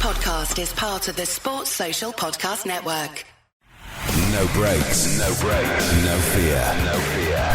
podcast is part of the Sports Social Podcast Network. No breaks, no fear.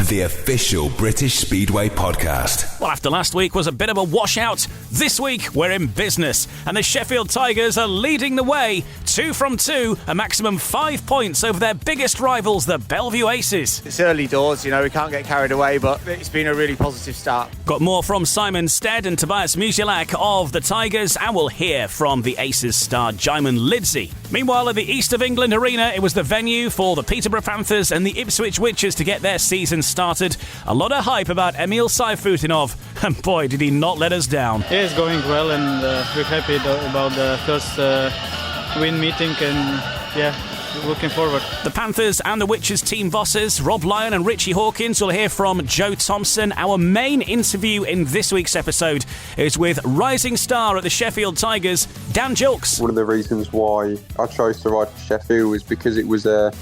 The official British Speedway podcast. Well, after last week was a bit of a washout, this week we're in business, and the Sheffield Tigers are leading the way, 2 from 2, a maximum 5 points over their biggest rivals, the Belle Vue Aces. It's early doors, we can't get carried away, but it's been a really positive start. Got more from Simon Stead and Tobiasz Musielak of the Tigers, and we'll hear from the Aces star Jaimon Lidsey. Meanwhile, at the East of England Arena, it was the venue for the Peterborough Panthers and the Ipswich Witches to get their season started. A lot of hype about Emil Sayfutdinov, and boy, did he not let us down. Yeah, it's going well, and we're happy about the first win meeting, and looking forward. The Panthers and the Witches team bosses, Rob Lyon and Richie Hawkins, will hear from Joe Thompson. Our main interview in this week's episode is with rising star at the Sheffield Tigers, Dan Gilkes. One of the reasons why I chose to ride for Sheffield was because it was a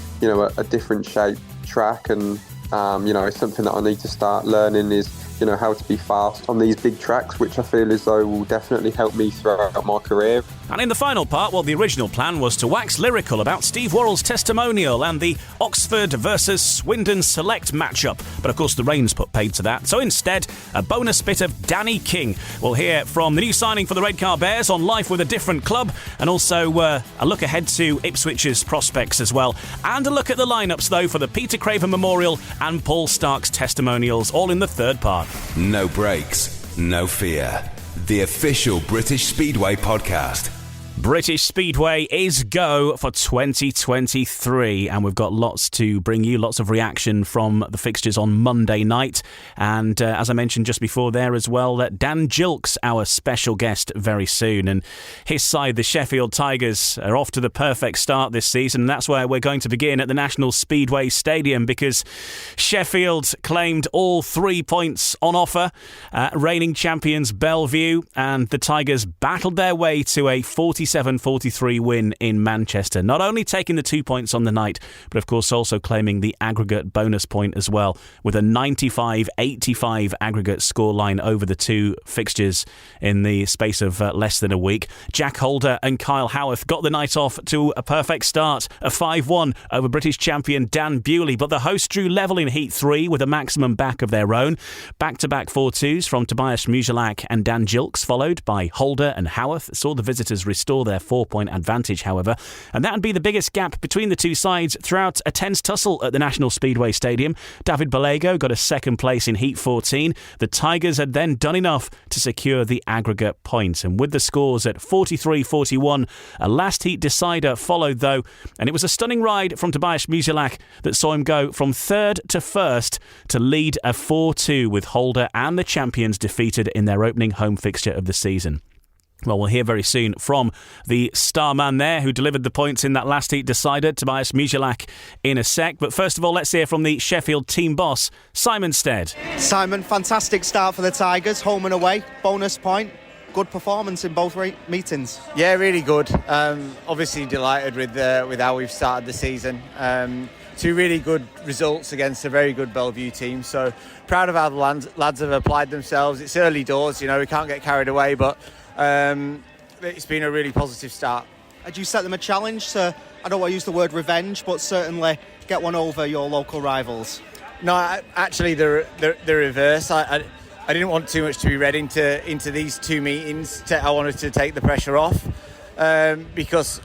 different shaped track, and it's something that I need to start learning is how to be fast on these big tracks, which I feel as though will definitely help me throughout my career. And in the final part, the original plan was to wax lyrical about Steve Worrall's testimonial and the Oxford versus Swindon Select matchup. But of course, the rain's put paid to that. So instead, a bonus bit of Danny King. We'll hear from the new signing for the Red Car Bears on life with a different club, and also a look ahead to Ipswich's prospects as well. And a look at the lineups, though, for the Peter Craven Memorial and Paul Stark's testimonials, all in the third part. No breaks, no fear. The official British Speedway podcast. British Speedway is go for 2023, and we've got lots to bring you, lots of reaction from the fixtures on Monday night. And as I mentioned just before there as well, Dan Gilkes, our special guest very soon. And his side, the Sheffield Tigers, are off to the perfect start this season. And that's where we're going to begin at the National Speedway Stadium, because Sheffield claimed all 3 points on offer. Reigning champions Belle Vue, and the Tigers battled their way to a 47-43 win in Manchester, not only taking the 2 points on the night, but of course also claiming the aggregate bonus point as well, with a 95-85 aggregate scoreline over the two fixtures in the space of less than a week. Jack Holder and Kyle Howarth got the night off to a perfect start, a 5-1 over British champion Dan Bewley, but the hosts drew level in Heat 3 with a maximum back of their own. Back-to-back 4-2s from Tobiasz Musielak and Dan Gilkes, followed by Holder and Howarth, saw the visitors restore their 4-point advantage, however, and that would be the biggest gap between the two sides throughout a tense tussle at the National Speedway Stadium. David Bellego got a second place in Heat 14. The Tigers had then done enough to secure the aggregate points, and with the scores at 43-41, a last heat decider followed though, and it was a stunning ride from Tobiasz Musielak that saw him go from third to first to lead a 4-2 with Holder and the champions defeated in their opening home fixture of the season. Well, we'll hear very soon from the star man there who delivered the points in that last heat decider, Tobiasz Musielak, in a sec. But first of all, let's hear from the Sheffield team boss, Simon Stead. Simon, fantastic start for the Tigers, home and away, bonus point. Good performance in both meetings. Yeah, really good. Obviously delighted with how we've started the season. Two really good results against a very good Belle Vue team. So proud of how the lads have applied themselves. It's early doors, we can't get carried away, but it's been a really positive start. Had you set them a challenge to, I don't want to use the word revenge, but certainly get one over your local rivals? No, actually the reverse. I didn't want too much to be read into these two meetings. I wanted to take the pressure off because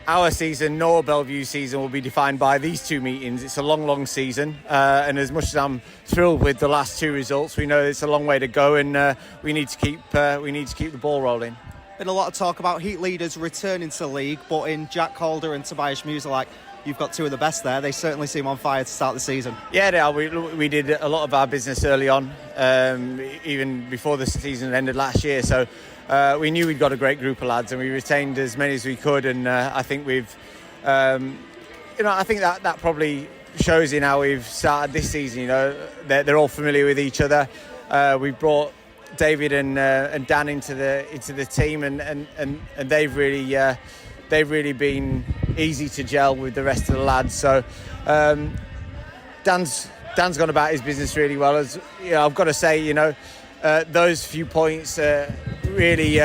our season, nor Belle Vue season, will be defined by these two meetings. It's a long season, and as much as I'm thrilled with the last two results, we know it's a long way to go, and we need to keep the ball rolling. Been a lot of talk about heat leaders returning to the league, but in Jack Holder and Tobiasz Musielak, you've got two of the best there. They certainly seem on fire to start the season. Yeah, they are. We did a lot of our business early on, even before the season ended last year. So we knew we'd got a great group of lads, and we retained as many as we could. And I think we've, I think that probably shows in how we've started this season. They're all familiar with each other. We brought David and Dan into the team, and they've really been easy to gel with the rest of the lads. So Dan's gone about his business really well. As I've got to say, those few points really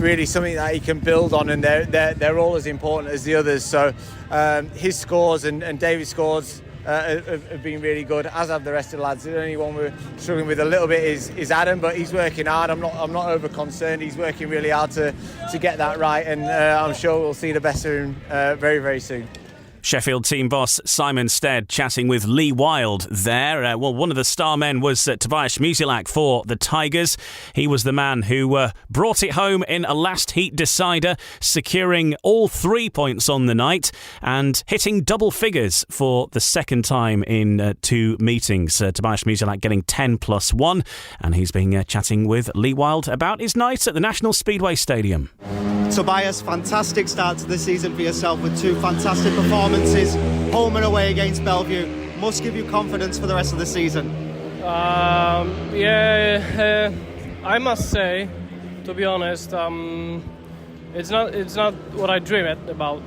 really something that he can build on, and they're all as important as the others. So his scores and David's scores have been really good, as have the rest of the lads. The only one we're struggling with a little bit is Adam, but he's working hard. I'm not over concerned. He's working really hard to get that right, and I'm sure we'll see the best of him very, very soon. Sheffield team boss Simon Stead chatting with Lee Wild there. One of the star men was Tobiasz Musielak for the Tigers. He was the man who brought it home in a last heat decider, securing all 3 points on the night and hitting double figures for the second time in 2 meetings. Tobiasz Musielak getting 10+1, and he's been chatting with Lee Wild about his night at the National Speedway Stadium. Tobiasz, fantastic start to the season for yourself with 2 fantastic performances, home and away against Belle Vue. Must give you confidence for the rest of the season. I must say, to be honest, it's not what I dreamed about,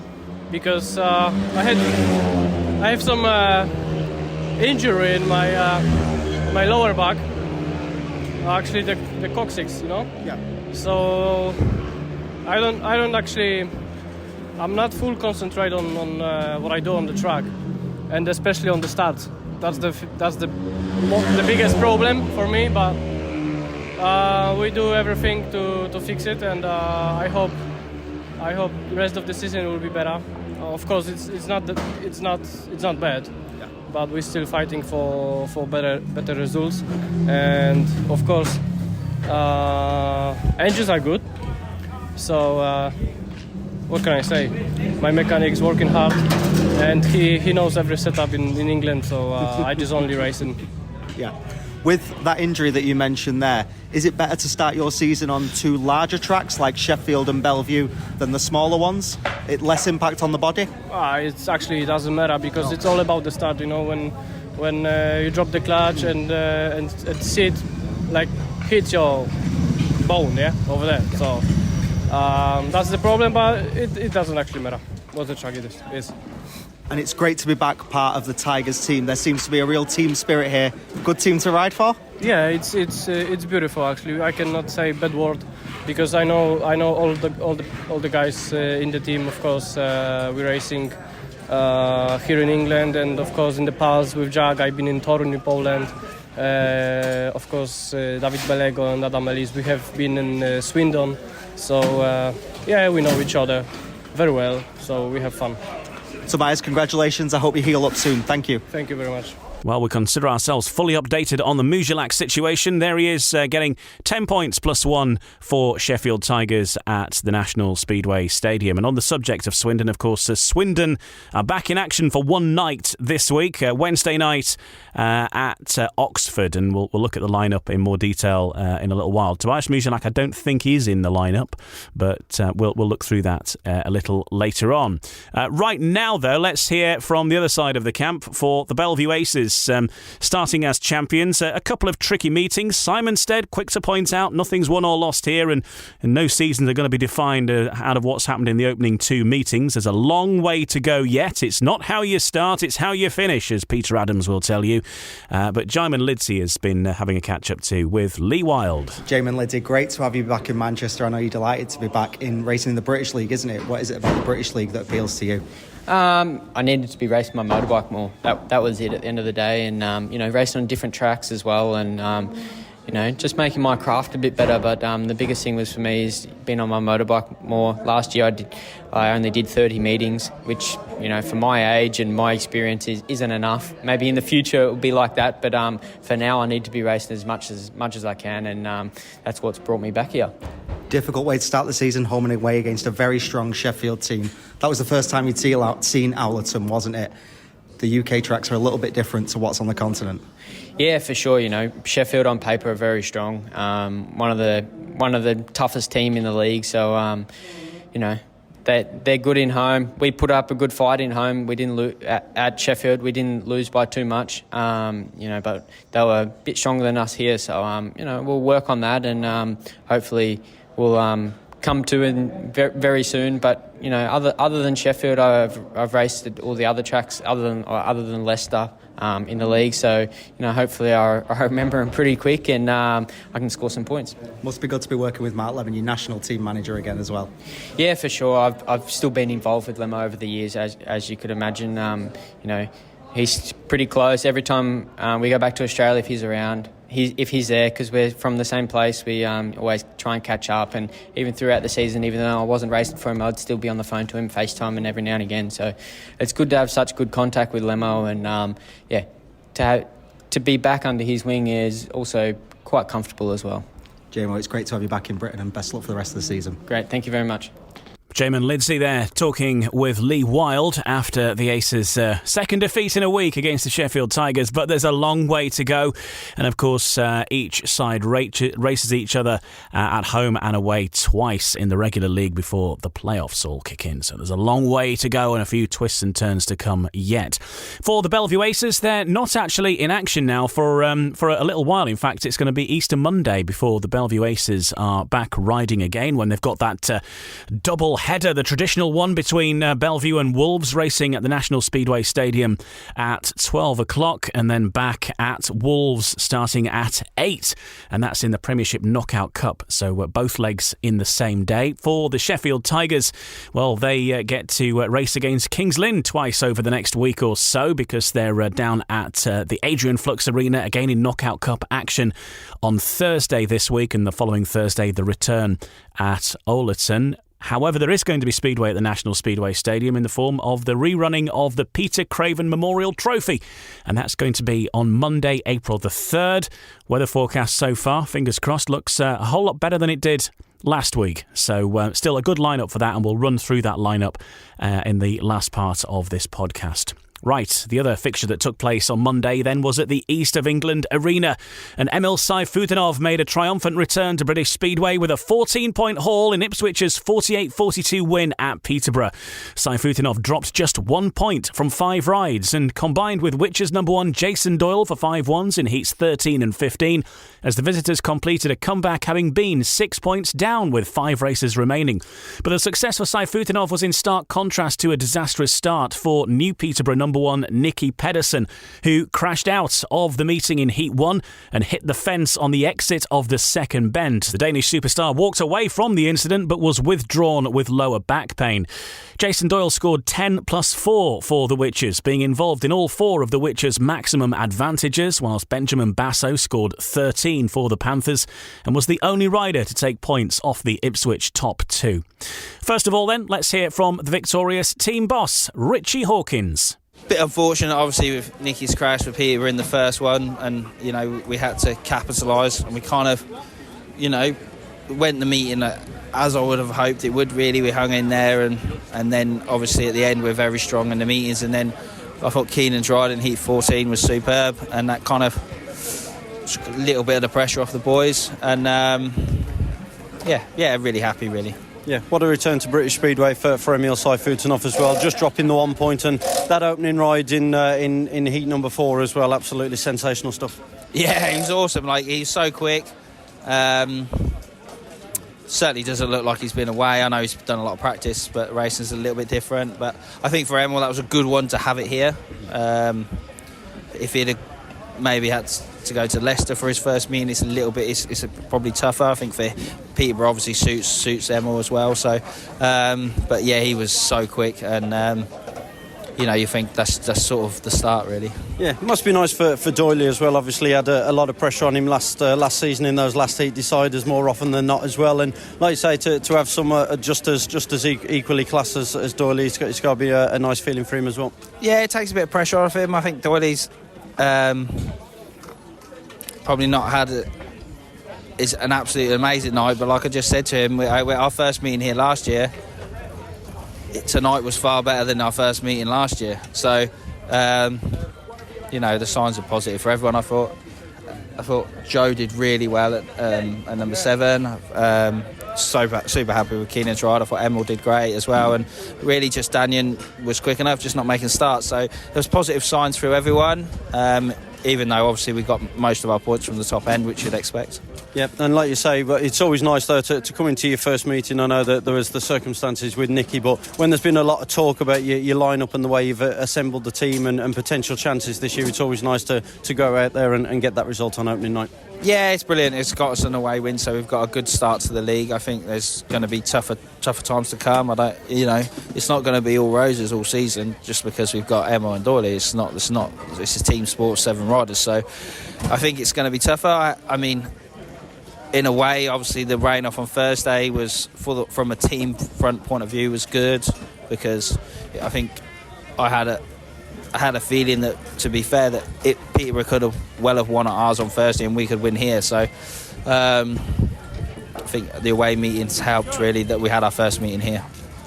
because I have some injury in my lower back, actually the coccyx, Yeah. So I'm not full concentrate on what I do on the track, and especially on the start. That's the biggest problem for me. But we do everything to fix it, and I hope the rest of the season will be better. Of course, it's not bad, yeah. But we're still fighting for better results, and of course, engines are good. So what can I say? My mechanic's working hard, and he knows every setup in England. So I just only racing. Yeah. With that injury that you mentioned there, is it better to start your season on 2 larger tracks like Sheffield and Belle Vue than the smaller ones? Less impact on the body? It doesn't matter, because it's all about the start. When you drop the clutch and seat like hits your bone, over there. Yeah. So that's the problem, but it doesn't actually matter what the track it is. And it's great to be back part of the Tigers team. There seems to be a real team spirit here. Good team to ride for? Yeah, it's beautiful actually. I cannot say bad word, because I know all the guys in the team. Of course, we're racing here in England, and of course in the past with Jack, I've been in Toruń, Poland. Of course, David Belego and Adam Ellis. We have been in Swindon. So we know each other very well. So we have fun. Tobiasz, congratulations. I hope you heal up soon. Thank you. Thank you very much. Well, we consider ourselves fully updated on the Musielak situation. There he is, getting 10 points +1 for Sheffield Tigers at the National Speedway Stadium. And on the subject of Swindon, of course, Swindon are back in action for one night this week, Wednesday night at Oxford. And we'll look at the lineup in more detail in a little while. Tobiasz Musielak, I don't think he's in the lineup, but we'll look through that a little later on. Right now, though, let's hear from the other side of the camp for the Belle Vue Aces. Starting as champions, a couple of tricky meetings. Simon Stead, quick to point out, nothing's won or lost here, and no seasons are going to be defined out of what's happened in the opening 2 meetings. There's a long way to go yet. It's not how you start, it's how you finish, as Peter Adams will tell you. But Jaimon Lidsey has been having a catch-up too with Lee Wild. Jaimon Lidsey, great to have you back in Manchester. I know you're delighted to be back in racing in the British League, isn't it? What is it about the British League that appeals to you? I needed to be racing my motorbike more. That was it at the end of the day, and racing on different tracks as well, and just making my craft a bit better. But the biggest thing was for me is being on my motorbike more. Last year I only did 30 meetings, which for my age and my experience isn't enough. Maybe in the future it will be like that, but for now I need to be racing as much as I can, and that's what's brought me back here. Difficult way to start the season, home and away against a very strong Sheffield team. That was the first time you'd seen Owlerton, wasn't it? The UK tracks are a little bit different to what's on the continent. Yeah, for sure. Sheffield on paper are very strong. One of the toughest team in the league. So, they're good in home. We put up a good fight in home. We didn't lose at Sheffield. We didn't lose by too much. But they were a bit stronger than us here. So, we'll work on that, and hopefully we'll come to in very soon. But other than Sheffield, I've raced at all the other tracks other than Leicester in the league. So hopefully I remember him pretty quick and I can score some points. Must be good to be working with Mark Levin, your national team manager again as well. Yeah, for sure. I've still been involved with Lemo over the years, as you could imagine. He's pretty close. Every time we go back to Australia, if he's around, if he's there, because we're from the same place, we always try and catch up. And even throughout the season, even though I wasn't racing for him, I'd still be on the phone to him, FaceTime, and every now and again. So it's good to have such good contact with Lemo, and to be back under his wing is also quite comfortable as well. Jaimon, it's great to have you back in Britain, and best luck for the rest of the season. Great, thank you very much. Jaimon Lidsey there talking with Lee Wild after the Aces' second defeat in a week against the Sheffield Tigers, but there's a long way to go, and of course each side races each other at home and away twice in the regular league before the playoffs all kick in, so there's a long way to go and a few twists and turns to come yet. For the Belle Vue Aces, they're not actually in action now for a little while. In fact, it's going to be Easter Monday before the Belle Vue Aces are back riding again, when they've got that double header, the traditional one between Belle Vue and Wolves, racing at the National Speedway Stadium at 12 o'clock, and then back at Wolves starting at 8, and that's in the Premiership Knockout Cup, so both legs in the same day. For the Sheffield Tigers, well, they get to race against Kings Lynn twice over the next week or so, because they're down at the Adrian Flux Arena again in Knockout Cup action on Thursday this week, and the following Thursday the return at Oleton. However, there is going to be speedway at the National Speedway Stadium in the form of the rerunning of the Peter Craven Memorial Trophy, and that's going to be on Monday, April the 3rd. Weather forecast so far, fingers crossed, looks a whole lot better than it did last week. So still a good lineup for that, and we'll run through that lineup in the last part of this podcast. Right, the other fixture that took place on Monday then was at the East of England Arena, and Emil Sayfutdinov made a triumphant return to British Speedway with a 14-point haul in Ipswich's 48-42 win at Peterborough. Sayfutdinov dropped just 1 point from 5 rides, and combined with Witcher's number 1 Jason Doyle for 5-1s in heats 13 and 15, as the visitors completed a comeback, having been 6 points down with 5 races remaining. But the success for Sayfutdinov was in stark contrast to a disastrous start for new Peterborough number 1 Nicky Pedersen, who crashed out of the meeting in Heat 1 and hit the fence on the exit of the second bend. The Danish superstar walked away from the incident but was withdrawn with lower back pain. Jason Doyle scored 10 plus 4 for the Witchers, being involved in all 4 of the Witchers' maximum advantages, whilst Benjamin Basso scored 13 for the Panthers and was the only rider to take points off the Ipswich top 2. First of all then, let's hear from the victorious team boss, Richie Hawkins. Bit unfortunate, obviously, with Nicky's crash with Peter in the first one, and we had to capitalise, and we kind of, went the meeting as I would have hoped it would. Really, we hung in there, and then obviously at the end we're very strong in the meetings, and then I thought Keenan's ride in Heat 14 was superb, and that kind of took a little bit of the pressure off the boys, and really happy, really. Yeah, what a return to British Speedway for Emil Sayfutdinov as well, just dropping the 1 point, and that opening ride in heat number 4 as well, absolutely sensational stuff. Yeah, he was awesome, he's so quick. Certainly doesn't look like he's been away. I know he's done a lot of practice, but racing's a little bit different, but I think for Emil that was a good one to have it here. If he'd have maybe had to go to Leicester for his first meeting, it's a little bit, it's probably tougher. I think for Peterborough obviously suits Emil as well. So, but yeah, he was so quick, and you think that's sort of the start, really. Yeah, it must be nice for Doyley as well. Obviously, he had a lot of pressure on him last season in those last heat deciders more often than not as well. And like you say, to have some just as equally classed as Doyley, it's got to be a nice feeling for him as well. Yeah, it takes a bit of pressure off him. I think Doyley's probably not had it's an absolutely amazing night, but like I just said to him, our first meeting here last year, tonight was far better than our first meeting last year. So the signs are positive for everyone. I thought Joe did really well at number 7. Super happy with Keenan's ride. I thought Emil did great as well, and really just Daniel was quick enough, just not making starts. So there was positive signs through everyone. even though obviously we got most of our points from the top end, which you'd expect. Yep, and like you say, but it's always nice though to come into your first meeting. I know that there was the circumstances with Nicky, but when there's been a lot of talk about your line-up and the way you've assembled the team and potential chances this year, it's always nice to go out there and get that result on opening night. Yeah, it's brilliant. It's got us an away win, so we've got a good start to the league. I think there's going to be tougher times to come. It's not going to be all roses all season just because we've got Emil and Doyley. It's not. It's a team sport, 7 riders. So I think it's going to be tougher. I mean, in a way, obviously the rain off on Thursday was from a team front point of view was good because I think I had a feeling that, to be fair, that Peterborough could have won at ours on Thursday and we could win here. So I think the away meetings helped really that we had our first meeting here.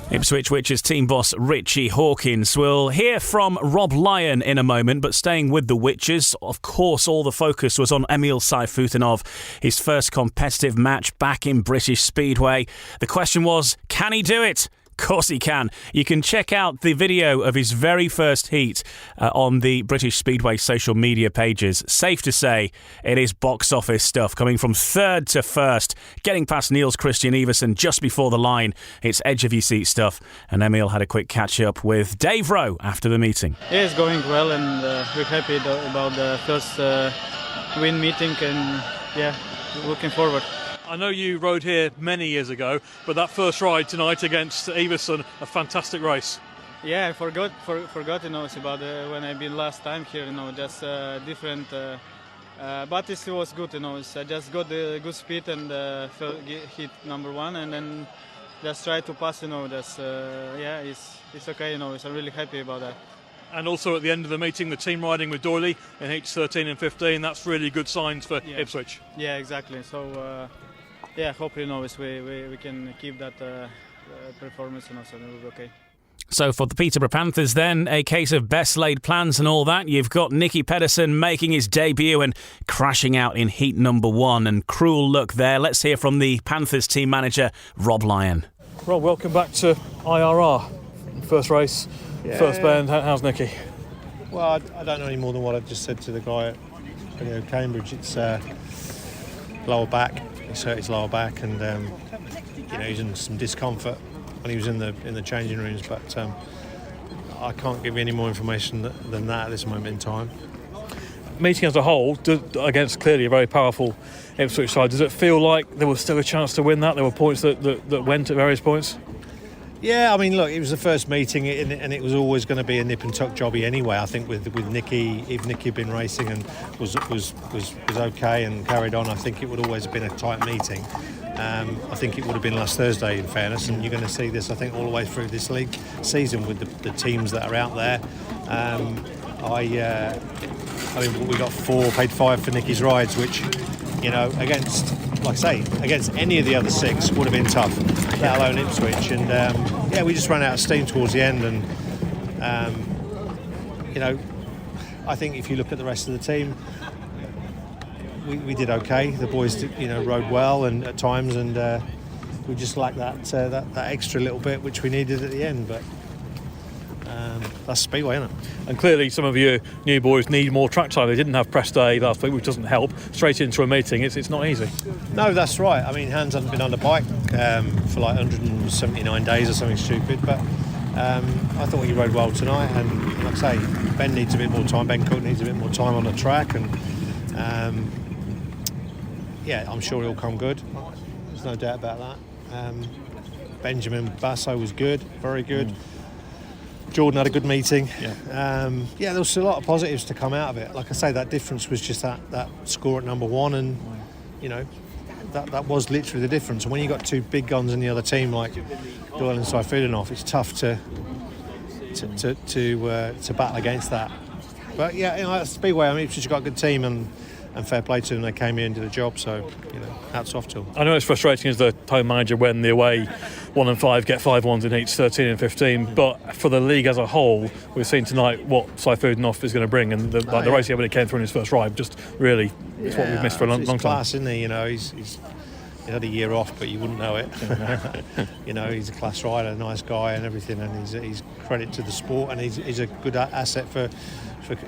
Ipswich Witches team boss Richie Hawkins. We'll hear from Rob Lyon in a moment, but staying with the Witches, of course, all the focus was on Emil Sayfutdinov, his first competitive match back in British Speedway. The question was, can he do it? Of course he can. You can check out the video of his very first heat on the British Speedway social media pages. Safe to say, it is box office stuff, coming from third to first, getting past Niels Christian Iversen just before the line. It's edge-of-your-seat stuff. And Emil had a quick catch-up with Dave Rowe after the meeting. Yeah, it's going well, and we're happy about the first win meeting, and looking forward. I know you rode here many years ago, but that first ride tonight against Iversen, a fantastic race. Yeah, I forgot it's about when I've been last time here, just different, but it was good, I just got the good speed and hit number 1, and then just try to pass, it's okay, I'm really happy about that. And also at the end of the meeting, the team riding with Doyley in heats 13 and 15, that's really good signs for Ipswich. Yeah, exactly. So, hopefully, we can keep that performance, and also we'll be okay. So for the Peterborough Panthers then, a case of best laid plans and all that. You've got Nicky Pedersen making his debut and crashing out in heat number 1, and cruel luck there. Let's hear from the Panthers team manager, Rob Lyon. Rob, welcome back to IRR. First race, first bend. How's Nicky? Well, I don't know any more than what I just said to the guy at Cambridge. It's lower back. He's hurt his lower back, and he's in some discomfort when he was in the changing rooms. But I can't give you any more information than that at this moment in time. Meeting as a whole, against clearly a very powerful Ipswich side, does it feel like there was still a chance to win that? There were points that went at various points? Yeah, I mean, look, it was the first meeting, and it was always going to be a nip and tuck jobby anyway. I think with Nicky, if Nicky had been racing and was okay and carried on, I think it would always have been a tight meeting. I think it would have been last Thursday, in fairness, and you're going to see this, I think, all the way through this league season with the teams that are out there. I mean, we got 4, paid 5 for Nicky's rides, which, against, like I say, against any of the other 6 would have been tough, let alone Ipswich. And we just ran out of steam towards the end. And I think if you look at the rest of the team, we did okay. The boys, rode well and at times, and we just lacked that extra little bit which we needed at the end. But that's Speedway, isn't it? And clearly some of your new boys need more track time. They didn't have press day last week, which doesn't help. Straight into a meeting, it's not easy. No, that's right. I mean, Hans hadn't been on the bike for like 179 days or something stupid, but I thought he rode well tonight. And like I say, Ben needs a bit more time. Ben Cook needs a bit more time on the track, and I'm sure he'll come good. There's no doubt about that. Benjamin Basso was good, very good. Jordan had a good meeting. There was a lot of positives to come out of it. Like I say, that difference was just that score at number 1, and that was literally the difference. And when you got 2 big guns in the other team like Doyle and Sayfutdinov, it's tough to battle against that. But that's Speedway. I mean, Ipswich got a good team, and fair play to them. They came here and did a job, so hats off to them. I know it's frustrating as the home manager when the away 1 and 5 get 5-1s in heats 13 and 15, but for the league as a whole, we've seen tonight what Sayfutdinov is going to bring, and the racing when it came through in his first ride, just really, it's what we've missed for a long time. Class, isn't he? had a year off, but you wouldn't know it. You know, he's a class rider, a nice guy and everything, and he's credit to the sport, and he's a good asset for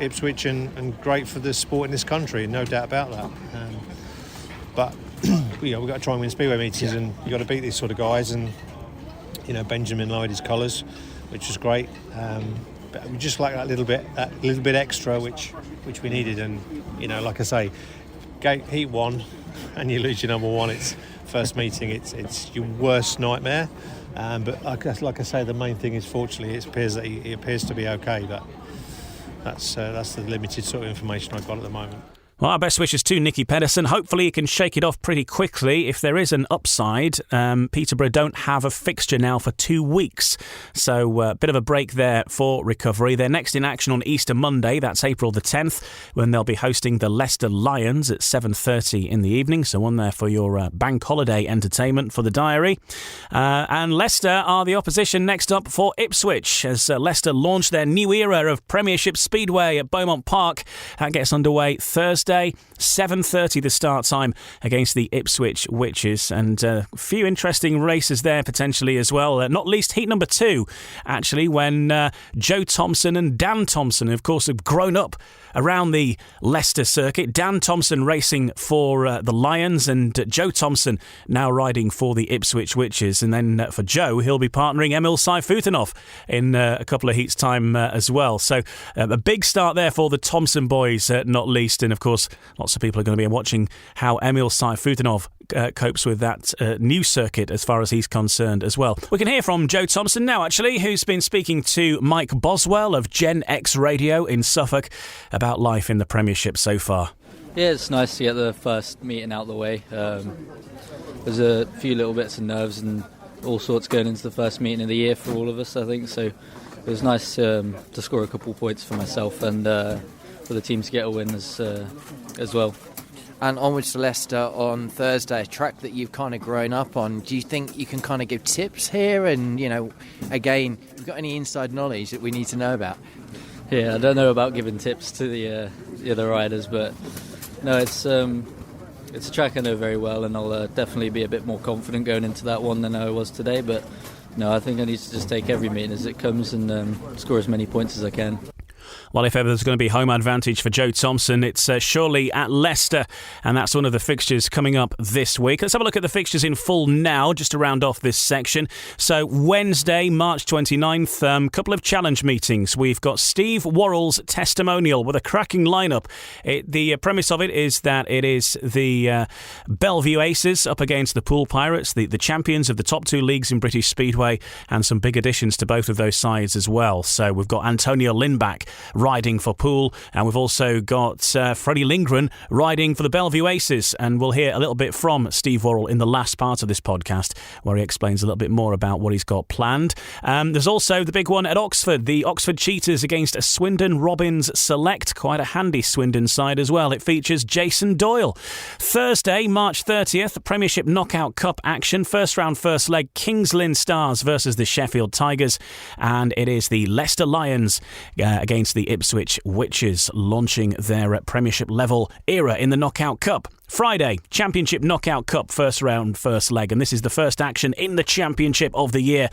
Ipswich and great for the sport in this country, no doubt about that. But we've got to try and win speedway meetings, and you've got to beat these sort of guys. And you know, Benjamin lowered his colours, which was great. But we just like that little bit extra, which we needed. And you know, like I say, heat 1, and you lose your number 1. It's first meeting. It's your worst nightmare. But like I say, the main thing is, fortunately, it appears that he appears to be okay. But that's the limited sort of information I've got at the moment. Well, our best wishes to Nicky Pedersen. Hopefully he can shake it off pretty quickly. If there is an upside, Peterborough don't have a fixture now for 2 weeks. So a bit of a break there for recovery. They're next in action on Easter Monday. That's April the 10th, when they'll be hosting the Leicester Lions at 7:30 in the evening. So on there for your bank holiday entertainment for the diary. And Leicester are the opposition next up for Ipswich, as Leicester launch their new era of Premiership Speedway at Beaumont Park. That gets underway Thursday, 7:30 the start time, against the Ipswich Witches, and a few interesting races there potentially as well, not least heat number 2 actually, when Joe Thompson and Dan Thompson, of course, have grown up around the Leicester circuit. Dan Thompson racing for the Lions, and Joe Thompson now riding for the Ipswich Witches. And then for Joe, he'll be partnering Emil Sayfutdinov in a couple of heats time as well. So a big start there for the Thompson boys, not least. And of course, lots of people are going to be watching how Emil Sayfutdinov copes with that new circuit as far as he's concerned as well. We can hear from Joe Thompson now, actually, who's been speaking to Mike Boswell of Gen X Radio in Suffolk about life in the Premiership so far. Yeah, it's nice to get the first meeting out of the way. There's a few little bits of nerves and all sorts going into the first meeting of the year for all of us, I think, so it was nice to score a couple points for myself and for the team to get a win as well. And onwards to Leicester on Thursday, a track that you've kind of grown up on. Do you think you can kind of give tips here? And, you know, again, have you got any inside knowledge that we need to know about? Yeah, I don't know about giving tips to the other riders, but no, it's a track I know very well, and I'll definitely be a bit more confident going into that one than I was today. But no, I think I need to just take every meeting as it comes and score as many points as I can. Well, if ever there's going to be home advantage for Joe Thompson, it's surely at Leicester, and that's one of the fixtures coming up this week. Let's have a look at the fixtures in full now, just to round off this section. So Wednesday, March 29th, couple of challenge meetings. We've got Steve Worrall's testimonial with a cracking lineup. The premise of it is that it is the Belle Vue Aces up against the Poole Pirates, the champions of the top 2 leagues in British Speedway, and some big additions to both of those sides as well. So we've got Antonio Lindback riding for Poole, and we've also got Freddie Lindgren riding for the Belle Vue Aces, and we'll hear a little bit from Steve Worrall in the last part of this podcast, where he explains a little bit more about what he's got planned. There's also the big one at Oxford, the Oxford Cheetahs against a Swindon Robins Select, quite a handy Swindon side as well. It features Jason Doyle. Thursday, March 30th, Premiership Knockout Cup action, first round, first leg, Kings Lynn Stars versus the Sheffield Tigers, and it is the Leicester Lions against the Ipswich Witches, launching their Premiership level era in the Knockout Cup. Friday, Championship Knockout Cup, first round, first leg, and this is the first action in the Championship of the year.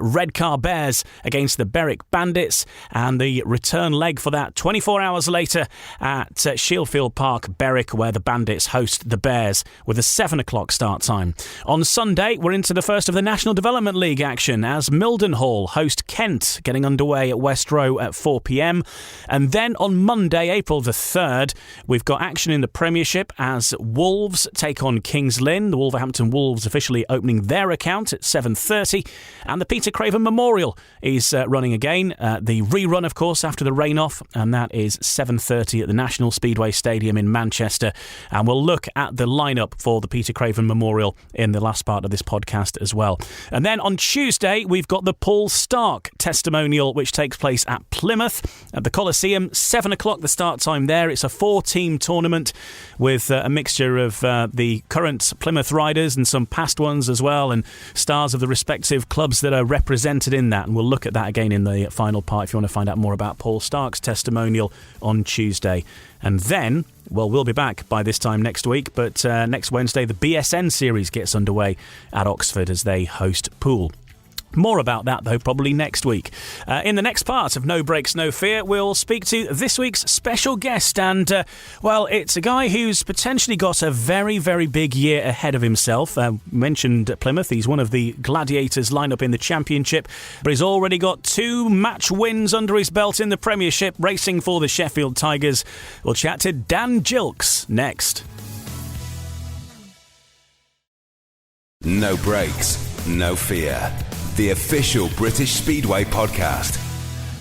Redcar Bears against the Berwick Bandits, and the return leg for that 24 hours later at Shieldfield Park, Berwick, where the Bandits host the Bears with a 7 o'clock start time. On Sunday, we're into the first of the National Development League action as Mildenhall host Kent, getting underway at West Row at 4 p.m. And then on Monday, April the 3rd, we've got action in the Premiership as Wolves take on Kings Lynn. The Wolverhampton Wolves officially opening their account at 7:30, and the Peter Craven Memorial is running again. The rerun, of course, after the rain off, and that is 7:30 at the National Speedway Stadium in Manchester. And we'll look at the lineup for the Peter Craven Memorial in the last part of this podcast as well. And then on Tuesday, we've got the Paul Stark testimonial, which takes place at Plymouth at the Coliseum, 7 o'clock the start time there. It's a 4-team tournament with a mixture of the current Plymouth riders and some past ones as well, and stars of the respective clubs that are represented in that. And we'll look at that again in the final part if you want to find out more about Paul Stark's testimonial on Tuesday. And then, well, we'll be back by this time next week, but next Wednesday the BSN series gets underway at Oxford as they host Poole. More about that, though, probably next week. In the next part of No Breaks, No Fear, we'll speak to this week's special guest. And, well, it's a guy who's potentially got a very, very big year ahead of himself. Mentioned Plymouth, he's one of the Gladiators lineup in the Championship, but he's already got 2 match wins under his belt in the Premiership, racing for the Sheffield Tigers. We'll chat to Dan Gilkes next. No Breaks, No Fear. The official British Speedway podcast.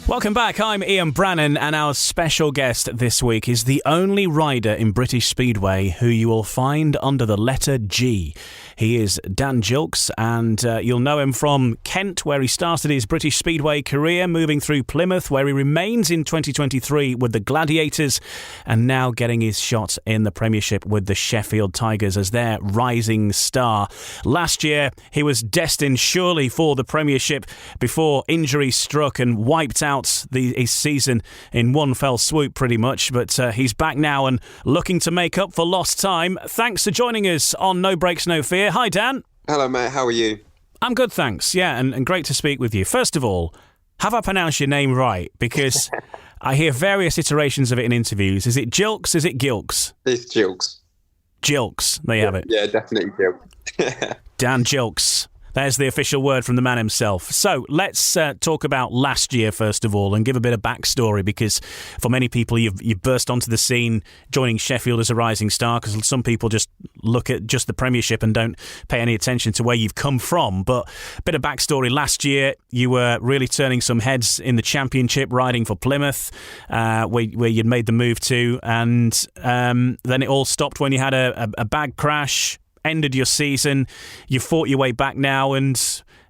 Welcome back, I'm Ian Brannan, and our special guest this week is the only rider in British Speedway who you will find under the letter G. He is Dan Gilkes, and you'll know him from Kent, where he started his British Speedway career, moving through Plymouth, where he remains in 2023 with the Gladiators, and now getting his shot in the Premiership with the Sheffield Tigers as their rising star. Last year, he was destined surely for the Premiership before injury struck and wiped out his season in one fell swoop, pretty much. But he's back now and looking to make up for lost time. Thanks for joining us on No Breaks, No Fear. Hi, Dan. Hello, mate. How are you? I'm good, thanks. Yeah, and great to speak with you. First of all, have I pronounced your name right? Because I hear various iterations of it in interviews. Is it Gilkes? Is it Gilkes? It's Gilkes. Gilkes. There you have it. Yeah, definitely Gilkes. Dan Gilkes. There's the official word from the man himself. So let's talk about last year, first of all, and give a bit of backstory, because for many people, you've burst onto the scene joining Sheffield as a rising star, because some people just look at just the Premiership and don't pay any attention to where you've come from. But a bit of backstory. Last year, you were really turning some heads in the Championship, riding for Plymouth, where you'd made the move to, and then it all stopped when you had a bag crash, ended your season. You fought your way back now, and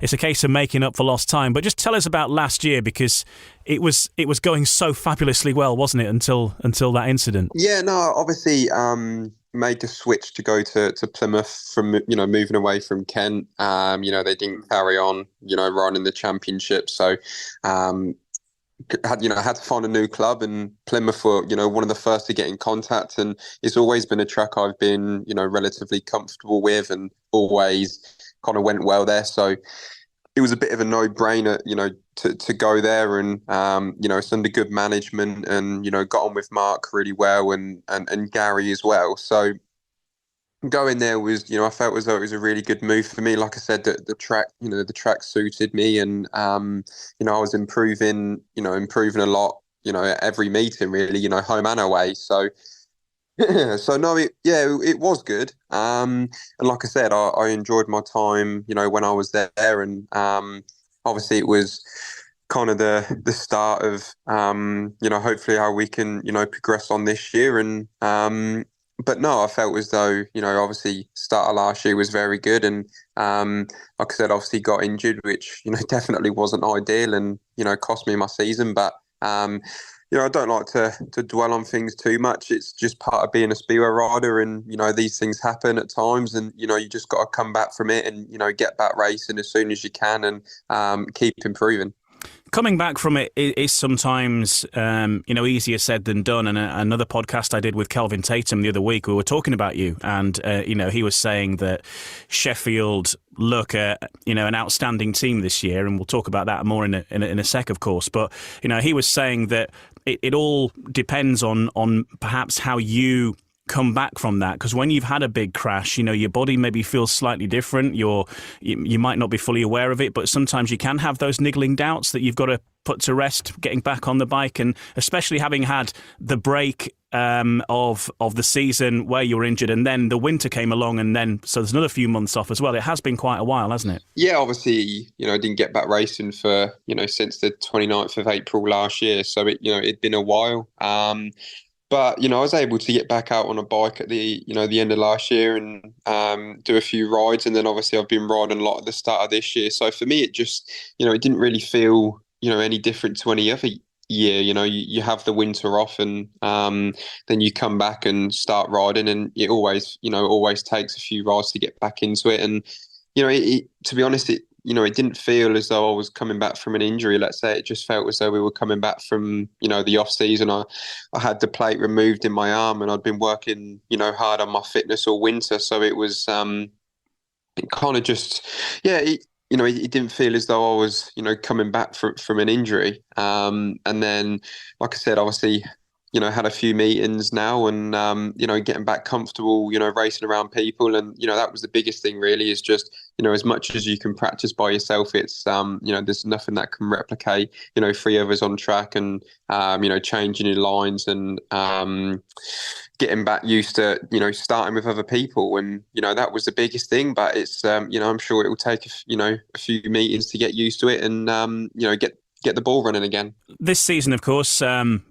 it's a case of making up for lost time. But just tell us about last year, because it was going so fabulously well, wasn't it, until that incident? Yeah, no, obviously made the switch to go to Plymouth from, moving away from Kent. They didn't carry on, riding the Championship, so had to find a new club, and Plymouth were, one of the first to get in contact, and it's always been a track I've been, relatively comfortable with, and always kind of went well there. So it was a bit of a no-brainer, to go there, and it's under good management, and got on with Mark really well, and Gary as well. So going there was, I felt as though it was a really good move for me. Like I said, the track, the track suited me, and I was improving a lot, every meeting really, home and away. So, no, it was good. And like I said, I enjoyed my time, when I was there, and obviously it was kind of the start of, hopefully how we can, progress on this year. And, but no, I felt as though, obviously start of last year was very good. And like I said, obviously got injured, which, definitely wasn't ideal, and, cost me my season. But, I don't like to dwell on things too much. It's just part of being a speedway rider, and, these things happen at times, and, you just got to come back from it and, get back racing as soon as you can, and keep improving. Coming back from it is sometimes, easier said than done. And another podcast I did with Kelvin Tatum the other week, we were talking about you, and, he was saying that Sheffield look at, an outstanding team this year, and we'll talk about that more in a sec, of course. But, he was saying that it all depends on perhaps how you come back from that, because when you've had a big crash, your body maybe feels slightly different. You might not be fully aware of it, but sometimes you can have those niggling doubts that you've got to put to rest getting back on the bike, and especially having had the break of the season where you were injured, and then the winter came along, and then so there's another few months off as well. It has been quite a while, hasn't it? Yeah, obviously, I didn't get back racing for, since the 29th of April last year, so it'd been a while. But, I was able to get back out on a bike at the end of last year, and do a few rides. And then obviously I've been riding a lot at the start of this year. So for me, it just, it didn't really feel, any different to any other year. You have the winter off, and then you come back and start riding, and it always takes a few rides to get back into it. And to be honest, it didn't feel as though I was coming back from an injury. Let's say it just felt as though we were coming back from the off season. I had the plate removed in my arm, and I'd been working hard on my fitness all winter, so it was it kind of just it didn't feel as though I was, coming back from an injury. And then, like I said, obviously, had a few meetings now, and, getting back comfortable, racing around people. And, that was the biggest thing really, is just, as much as you can practice by yourself, it's, there's nothing that can replicate, 3 others on track, and, changing your lines, and getting back used to, starting with other people. And, that was the biggest thing. But it's, I'm sure it will take, a few meetings to get used to it, and, get the ball running again. This season, of course,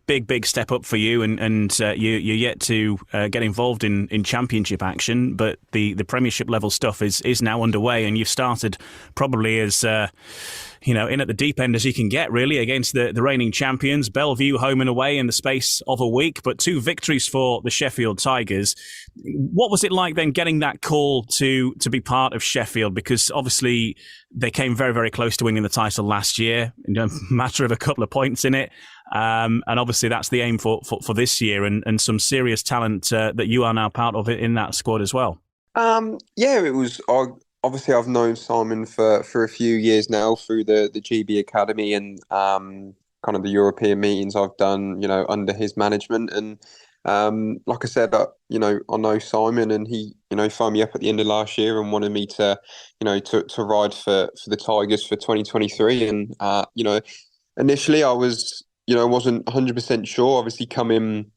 big step up for you, and you're yet to get involved in championship action, but the Premiership level stuff is now underway, and you've started probably as in at the deep end as you can get, really, against the reigning champions. Belle Vue home and away in the space of a week, but 2 victories for the Sheffield Tigers. What was it like then getting that call to be part of Sheffield? Because obviously they came very, very close to winning the title last year, in a matter of a couple of points in it. And obviously that's the aim for this year, and some serious talent that you are now part of it in that squad as well. It was... Obviously, I've known Simon for a few years now through the GB Academy, and kind of the European meetings I've done, under his management. And like I said, I know Simon, and he, phoned me up at the end of last year and wanted me to, to ride for the Tigers for 2023. And initially I was, wasn't 100% sure. Obviously, coming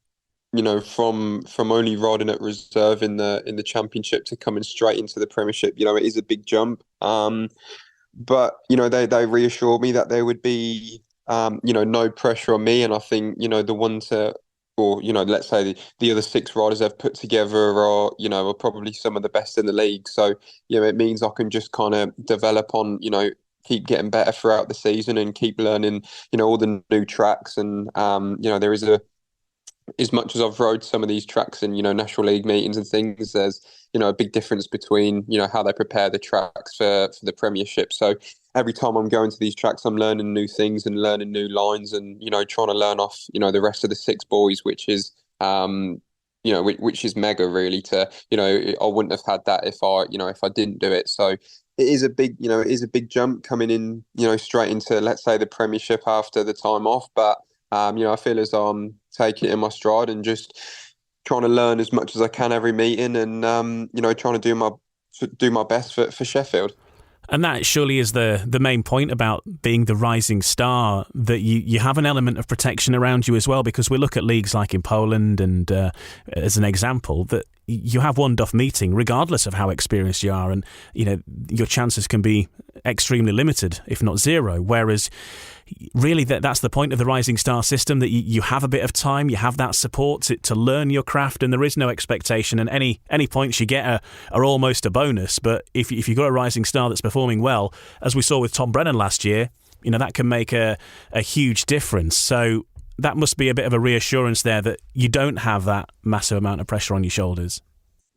from only riding at reserve in the Championship to coming straight into the Premiership, it is a big jump. But they reassured me that there would be no pressure on me, and I think the one to, or let's say the other 6 riders they've put together are probably some of the best in the league. So it means I can just kind of develop on keep getting better throughout the season, and keep learning all the new tracks. And there is as much as I've rode some of these tracks in, National League meetings and things, there's, a big difference between, how they prepare the tracks for the Premiership. So every time I'm going to these tracks, I'm learning new things and learning new lines, and, trying to learn off, the rest of the 6 boys, which is, which is mega really to, I wouldn't have had that if I didn't do it. So it is a big jump coming in, straight into, let's say, the Premiership after the time off. But I feel as though I'm taking it in my stride and just trying to learn as much as I can every meeting, and trying to do my best for Sheffield. And that surely is the main point about being the rising star, that you have an element of protection around you as well, because we look at leagues like in Poland and as an example, that you have one duff meeting regardless of how experienced you are, and your chances can be extremely limited, if not zero. Whereas really that's the point of the Rising Star system, that you have a bit of time, you have that support to learn your craft, and there is no expectation, and any points you get are almost a bonus. But if you've got a Rising Star that's performing well, as we saw with Tom Brennan last year, that can make a huge difference. So that must be a bit of a reassurance there, that you don't have that massive amount of pressure on your shoulders.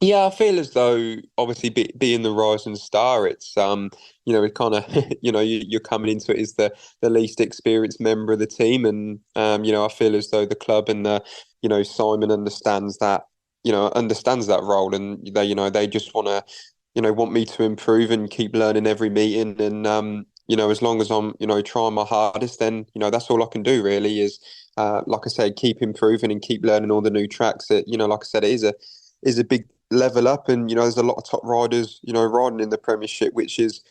Yeah, I feel as though obviously being the Rising Star, it's it kind of you're coming into it as the least experienced member of the team, and I feel as though the club and the Simon understands that role, and they just want me to improve and keep learning every meeting, and as long as I'm trying my hardest, then that's all I can do really, is like I say, keep improving and keep learning all the new tracks. That like I said, it is a big level up, and there's a lot of top riders riding in the Premiership, which is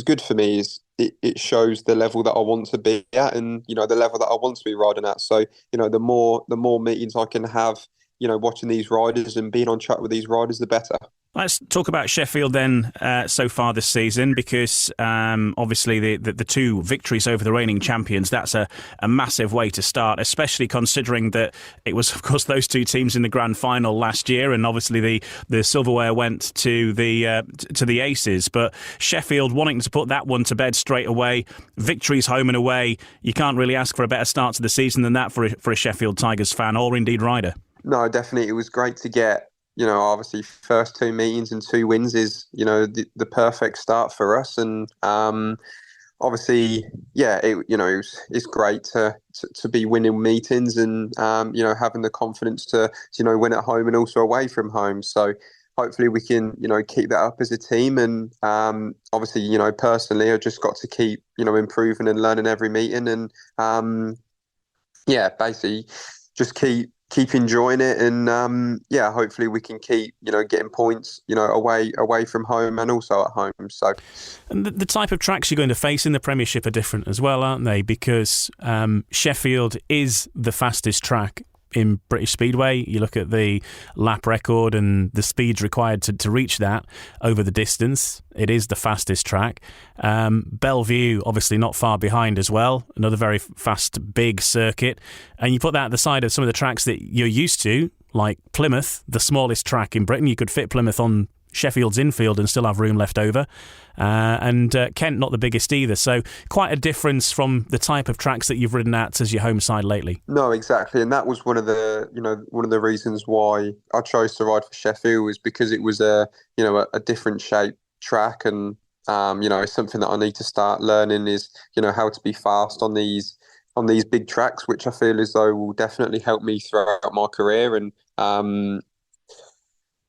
good for me. Is it shows the level that I want to be at, and the level that I want to be riding at. So the more meetings I can have watching these riders and being on track with these riders, the better. Let's talk about Sheffield then so far this season, because obviously the two victories over the reigning champions, that's a massive way to start, especially considering that it was, of course, those two teams in the grand final last year, and obviously the silverware went to the Aces. But Sheffield wanting to put that one to bed straight away, victories home and away, you can't really ask for a better start to the season than that for a Sheffield Tigers fan, or indeed rider. No, definitely. It was great to get, obviously first 2 meetings and 2 wins is, the perfect start for us. And obviously, it's great to be winning meetings and, having the confidence to, win at home and also away from home. So hopefully we can, keep that up as a team. And obviously, personally, I just got to keep, improving and learning every meeting. And basically just keep enjoying it, and hopefully we can keep getting points away from home and also at home. So, and the type of tracks you're going to face in the Premiership are different as well, aren't they? Because Sheffield is the fastest track in British Speedway. You look at the lap record and the speeds required to reach that over the distance. It is the fastest track. Belle Vue, obviously not far behind as well. Another very fast, big circuit. And you put that at the side of some of the tracks that you're used to, like Plymouth, the smallest track in Britain. You could fit Plymouth on Sheffield's infield and still have room left over. And Kent, not the biggest either. So quite a difference from the type of tracks that you've ridden at as your home side lately. No, exactly. And that was one of the reasons why I chose to ride for Sheffield, was because it was a different shape track. And, something that I need to start learning is, how to be fast on these big tracks, which I feel as though will definitely help me throughout my career. And,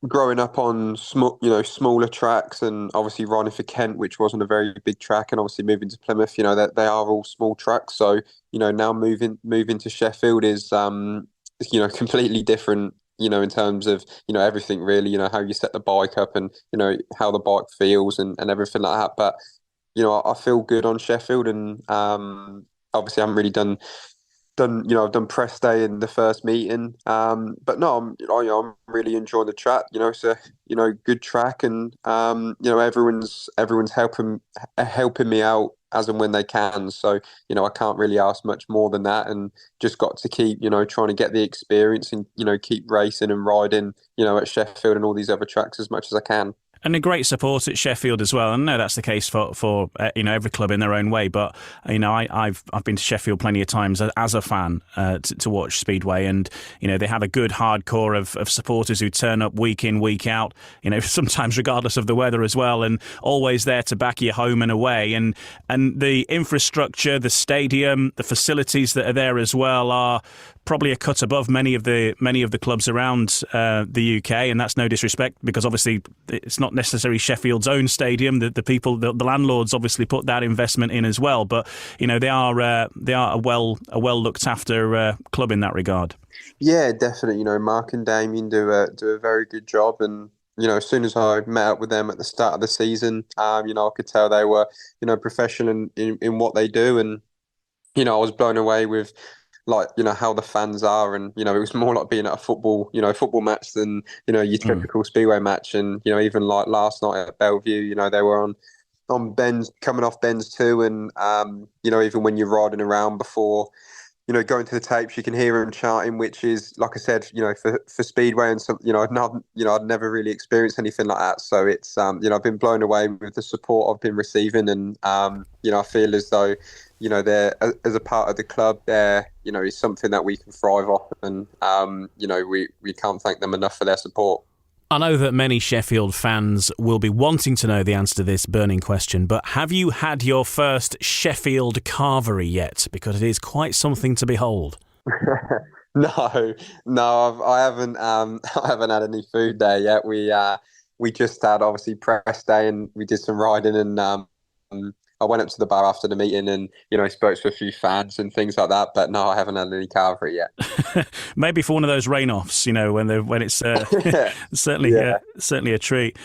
growing up on smaller tracks, and obviously riding for Kent, which wasn't a very big track, and obviously moving to Plymouth, that they are all small tracks. So now moving to Sheffield is completely different. In terms of everything really. How you set the bike up and how the bike feels and everything like that. But I feel good on Sheffield, and obviously I haven't really done I've done press day in the first meeting, but no, I'm really enjoying the track. It's a good track, and everyone's helping me out as and when they can. So I can't really ask much more than that, and just got to keep trying to get the experience and keep racing and riding at Sheffield and all these other tracks as much as I can. And a great support at Sheffield as well. And I know that's the case for every club in their own way. But I've been to Sheffield plenty of times as a fan to watch Speedway, and they have a good hardcore of supporters who turn up week in, week out. Sometimes regardless of the weather as well, and always there to back you home and away. And the infrastructure, the stadium, the facilities that are there as well are probably a cut above many of the clubs around the UK, and that's no disrespect, because obviously it's not necessarily Sheffield's own stadium. The landlords obviously put that investment in as well, but they are a well looked after club in that regard. Yeah, definitely. Mark and Damien do a very good job, and as soon as I met up with them at the start of the season, I could tell they were professional in what they do, and I was blown away with how the fans are, and it was more like being at a football match than your typical Speedway match. And even like last night at Belle Vue, they were on bends, coming off bends too, and even when you're riding around before going to the tapes, you can hear them chanting, which is, like I said, for Speedway and some, I'd never really experienced anything like that. So it's I've been blown away with the support I've been receiving, and I feel as though they're, as a part of the club, there is something that we can thrive off, and we can't thank them enough for their support. I know that many Sheffield fans will be wanting to know the answer to this burning question, but have you had your first Sheffield carvery yet? Because it is quite something to behold. No, I haven't. I haven't had any food there yet. We just had obviously press day, and we did some riding, and I went up to the bar after the meeting and, spoke to a few fans and things like that. But no, I haven't had any carvery yet. Maybe for one of those rain-offs, when it's certainly a treat.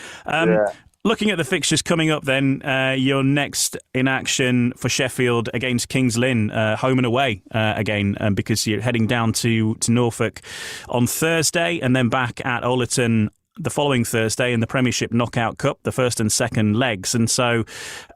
Looking at the fixtures coming up then, you're next in action for Sheffield against Kings Lynn, home and away again, because you're heading down to Norfolk on Thursday and then back at Oleton the following Thursday in the Premiership Knockout Cup, the first and second legs. And so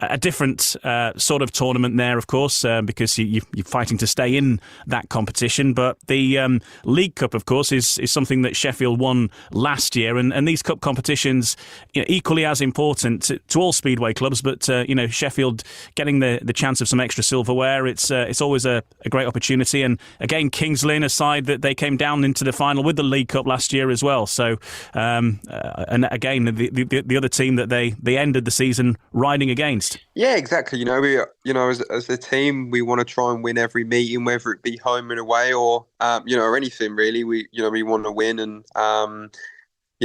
a different sort of tournament there, of course, because you're fighting to stay in that competition. But the League Cup, of course, is something that Sheffield won last year. And these cup competitions, equally as important to all Speedway clubs. But, Sheffield getting the chance of some extra silverware, it's always a great opportunity. And again, Kings Lynn, a side that they came down into the final with the League Cup last year as well. So, and again, the other team that they ended the season riding against. Yeah, exactly. We as a team, we want to try and win every meeting, whether it be home and away or or anything really. We want to win, and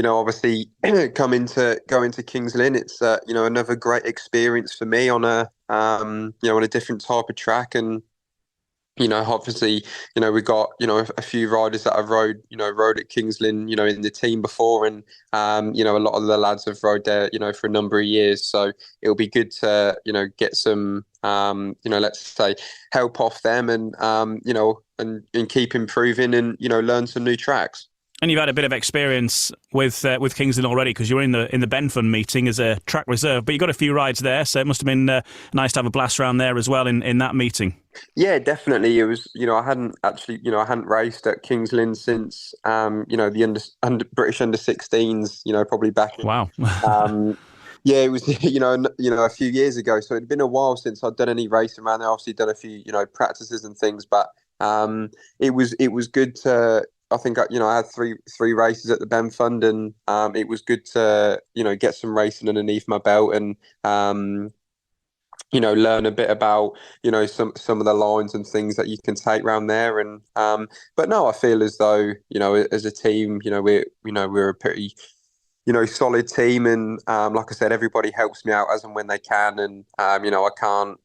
obviously go into Kings Lynn. It's another great experience for me on a on a different type of track. And obviously, we got, a few riders that have rode at Kings Lynn, in the team before. And, a lot of the lads have rode there, for a number of years. So it'll be good to, get some, let's say help off them and, and keep improving and, learn some new tracks. And you've had a bit of experience with Kings Lynn already, because you were in the Benfund meeting as a track reserve, but you got a few rides there, so it must have been nice to have a blast around there as well in that meeting. Yeah, definitely. It was, I hadn't raced at Kings Lynn since, the British under-16s, probably back in. Wow. Yeah, it was, a few years ago. So it'd been a while since I'd done any racing around there. Obviously done a few, practices and things, but it was good to. I think I had three races at the Benfund, and it was good to get some racing underneath my belt and learn a bit about some of the lines and things that you can take around there. And but no, I feel as though as a team we're a pretty solid team, and like I said, everybody helps me out as and when they can, and I can't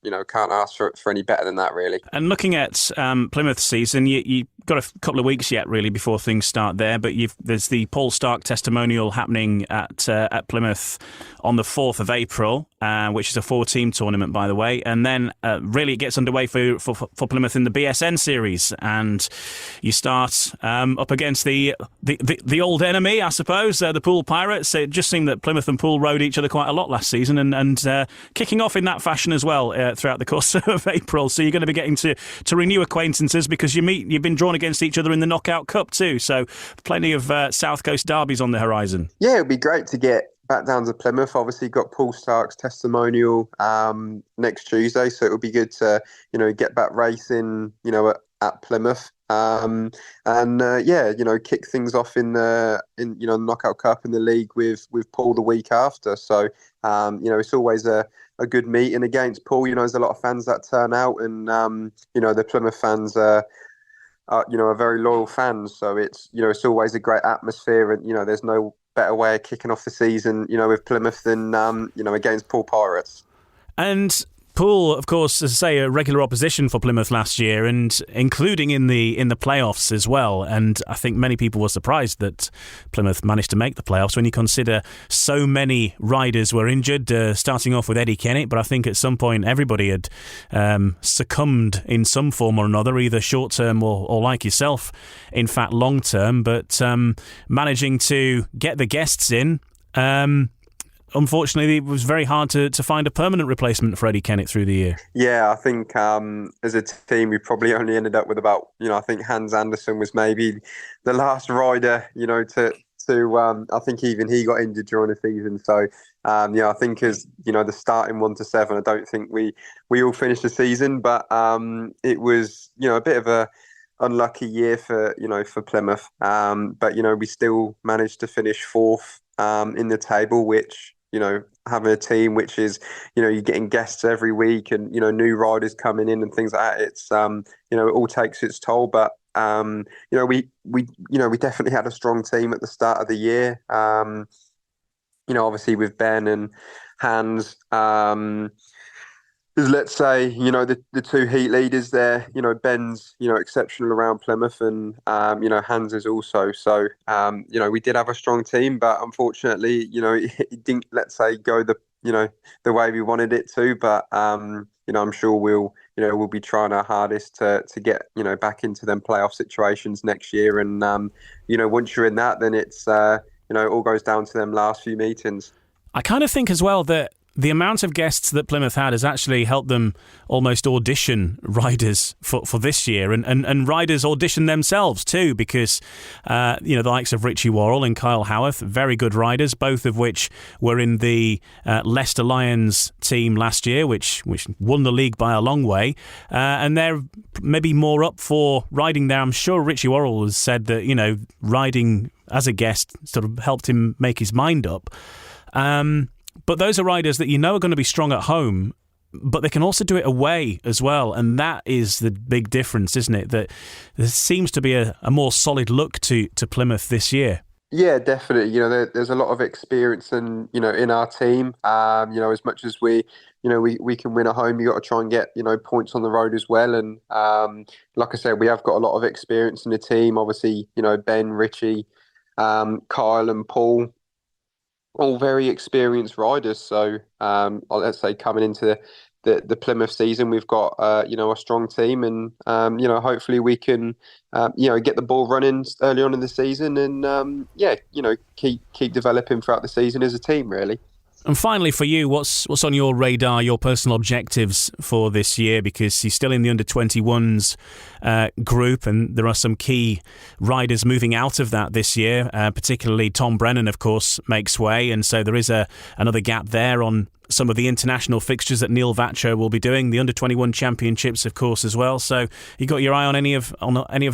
ask for any better than that really. And looking at Plymouth season, you got a couple of weeks yet really before things start there, but there's the Paul Stark testimonial happening at Plymouth on the 4th of April, which is a 4-team tournament, by the way, and then really it gets underway for Plymouth in the BSN series, and you start up against the old enemy, I suppose, the Poole Pirates. It just seemed that Plymouth and Poole rode each other quite a lot last season, and kicking off in that fashion as well throughout the course of April. So you're going to be getting to renew acquaintances, because you've been drawn against each other in the Knockout Cup too. So plenty of South Coast derbies on the horizon. Yeah, it'd be great to get back down to Plymouth. Obviously got Paul Stark's testimonial next Tuesday, so it'll be good to get back racing at Plymouth. Kick things off in the Knockout Cup in the league with Paul the week after. So it's always a good meeting against Paul. There's a lot of fans that turn out, and the Plymouth fans are very loyal fans. So it's always a great atmosphere, and there's no better way of kicking off the season with Plymouth than against Poole Pirates. And Poole, of course, as I say, a regular opposition for Plymouth last year, and including in the playoffs as well. And I think many people were surprised that Plymouth managed to make the playoffs when you consider so many riders were injured, starting off with Eddie Kennett. But I think at some point everybody had succumbed in some form or another, either short term or like yourself, in fact, long term. But managing to get the guests in. Unfortunately, it was very hard to find a permanent replacement for Eddie Kennett through the year. Yeah, I think as a team, we probably only ended up with about, I think Hans Andersen was maybe the last rider, I think even he got injured during the season. So, I think as, the starting 1 to 7, I don't think we all finished the season, but it was, a bit of a unlucky year for Plymouth. But, we still managed to finish 4th in the table, which, having a team which is, you're getting guests every week and, new riders coming in and things like that. It's, it all takes its toll. But, we definitely had a strong team at the start of the year. Obviously with Ben and Hans, let's say, the two heat leaders there, Ben's, exceptional around Plymouth, and, Hans is also. So, we did have a strong team, but unfortunately, it didn't, let's say, go the way we wanted it to. But, I'm sure we'll be trying our hardest to get, back into them playoff situations next year. And, once you're in that, then it's, it all goes down to them last few meetings. I kind of think as well that the amount of guests that Plymouth had has actually helped them almost audition riders for this year, and riders audition themselves too, because the likes of Richie Worrall and Kyle Howarth, very good riders, both of which were in the Leicester Lions team last year, which won the league by a long way, and they're maybe more up for riding there. I'm sure Richie Worrall has said that riding as a guest sort of helped him make his mind up. But those are riders that are going to be strong at home, but they can also do it away as well. And that is the big difference, isn't it? That there seems to be a more solid look to Plymouth this year. Yeah, definitely. There's a lot of experience in our team. As much as we can win at home, you got to try and get, points on the road as well. And like I said, we have got a lot of experience in the team. Obviously, Ben, Richie, Kyle and Paul, all very experienced riders. So let's say coming into the Plymouth season, we've got a strong team, and hopefully we can get the ball running early on in the season, and keep developing throughout the season as a team, really. And finally, for you, what's on your radar, your personal objectives for this year? Because you're still in the under-21s group, and there are some key riders moving out of that this year, particularly Tom Brennan, of course, makes way. And so there is another gap there on some of the international fixtures that Neil Vatcher will be doing, the under-21 championships, of course, as well. So you got your eye on any of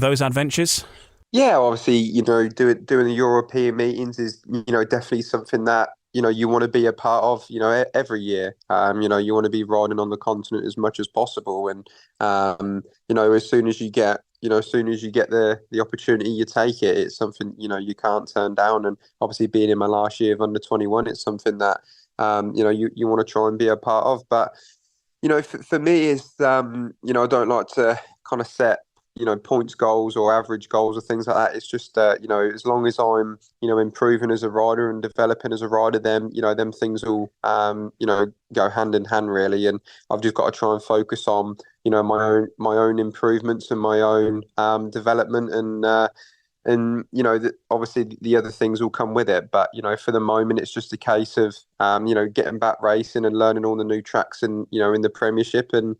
those adventures? Yeah, obviously, doing the European meetings is, definitely something that you want to be a part of, every year. You want to be riding on the continent as much as possible. And, as soon as you get the opportunity, you take it. It's something, you can't turn down. And obviously being in my last year of under 21, it's something that, you want to try and be a part of. But, for me is, I don't like to kind of set, points goals or average goals or things like that. It's just, as long as I'm, improving as a rider and developing as a rider, then, them things will, go hand in hand, really. And I've just got to try and focus on, my own improvements and my own development, and obviously the other things will come with it. But, for the moment, it's just a case of, getting back racing and learning all the new tracks and, in the Premiership, and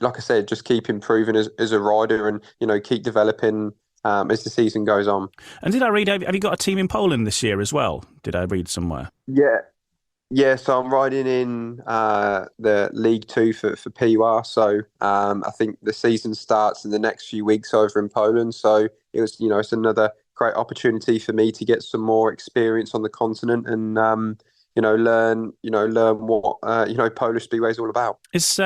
like I said, just keep improving as a rider, and keep developing as the season goes on. And did I read? Have you got a team in Poland this year as well? Did I read somewhere? Yeah. So I'm riding in the League Two for PUR. So I think the season starts in the next few weeks over in Poland. So it was, it's another great opportunity for me to get some more experience on the continent and learn what Polish Speedway is all about. Is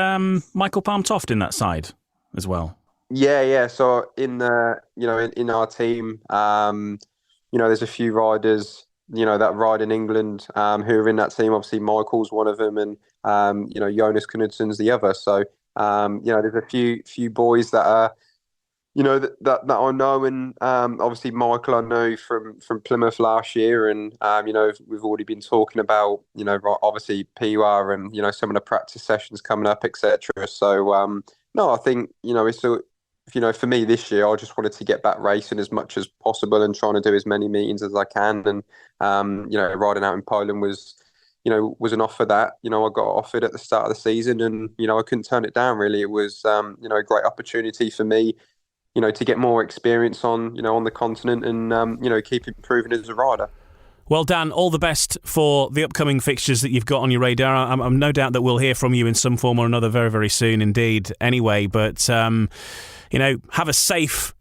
Michael Palm-Toft in that side as well? Yeah. So in the in our team, there's a few riders that ride in England who are in that team. Obviously, Michael's one of them, and Jonas Knudsen's the other. So there's a few boys that are that I know, and obviously Michael I know from Plymouth last year, and we've already been talking about obviously PUR and some of the practice sessions coming up, etc. So no, I think it's for me this year, I just wanted to get back racing as much as possible and trying to do as many meetings as I can, and riding out in Poland was an offer that I got offered at the start of the season, and I couldn't turn it down. Really, it was a great opportunity for me to get more experience on the continent and keep improving as a rider. Well, Dan, all the best for the upcoming fixtures that you've got on your radar. I'm no doubt that we'll hear from you in some form or another very, very soon indeed anyway. But, have a safe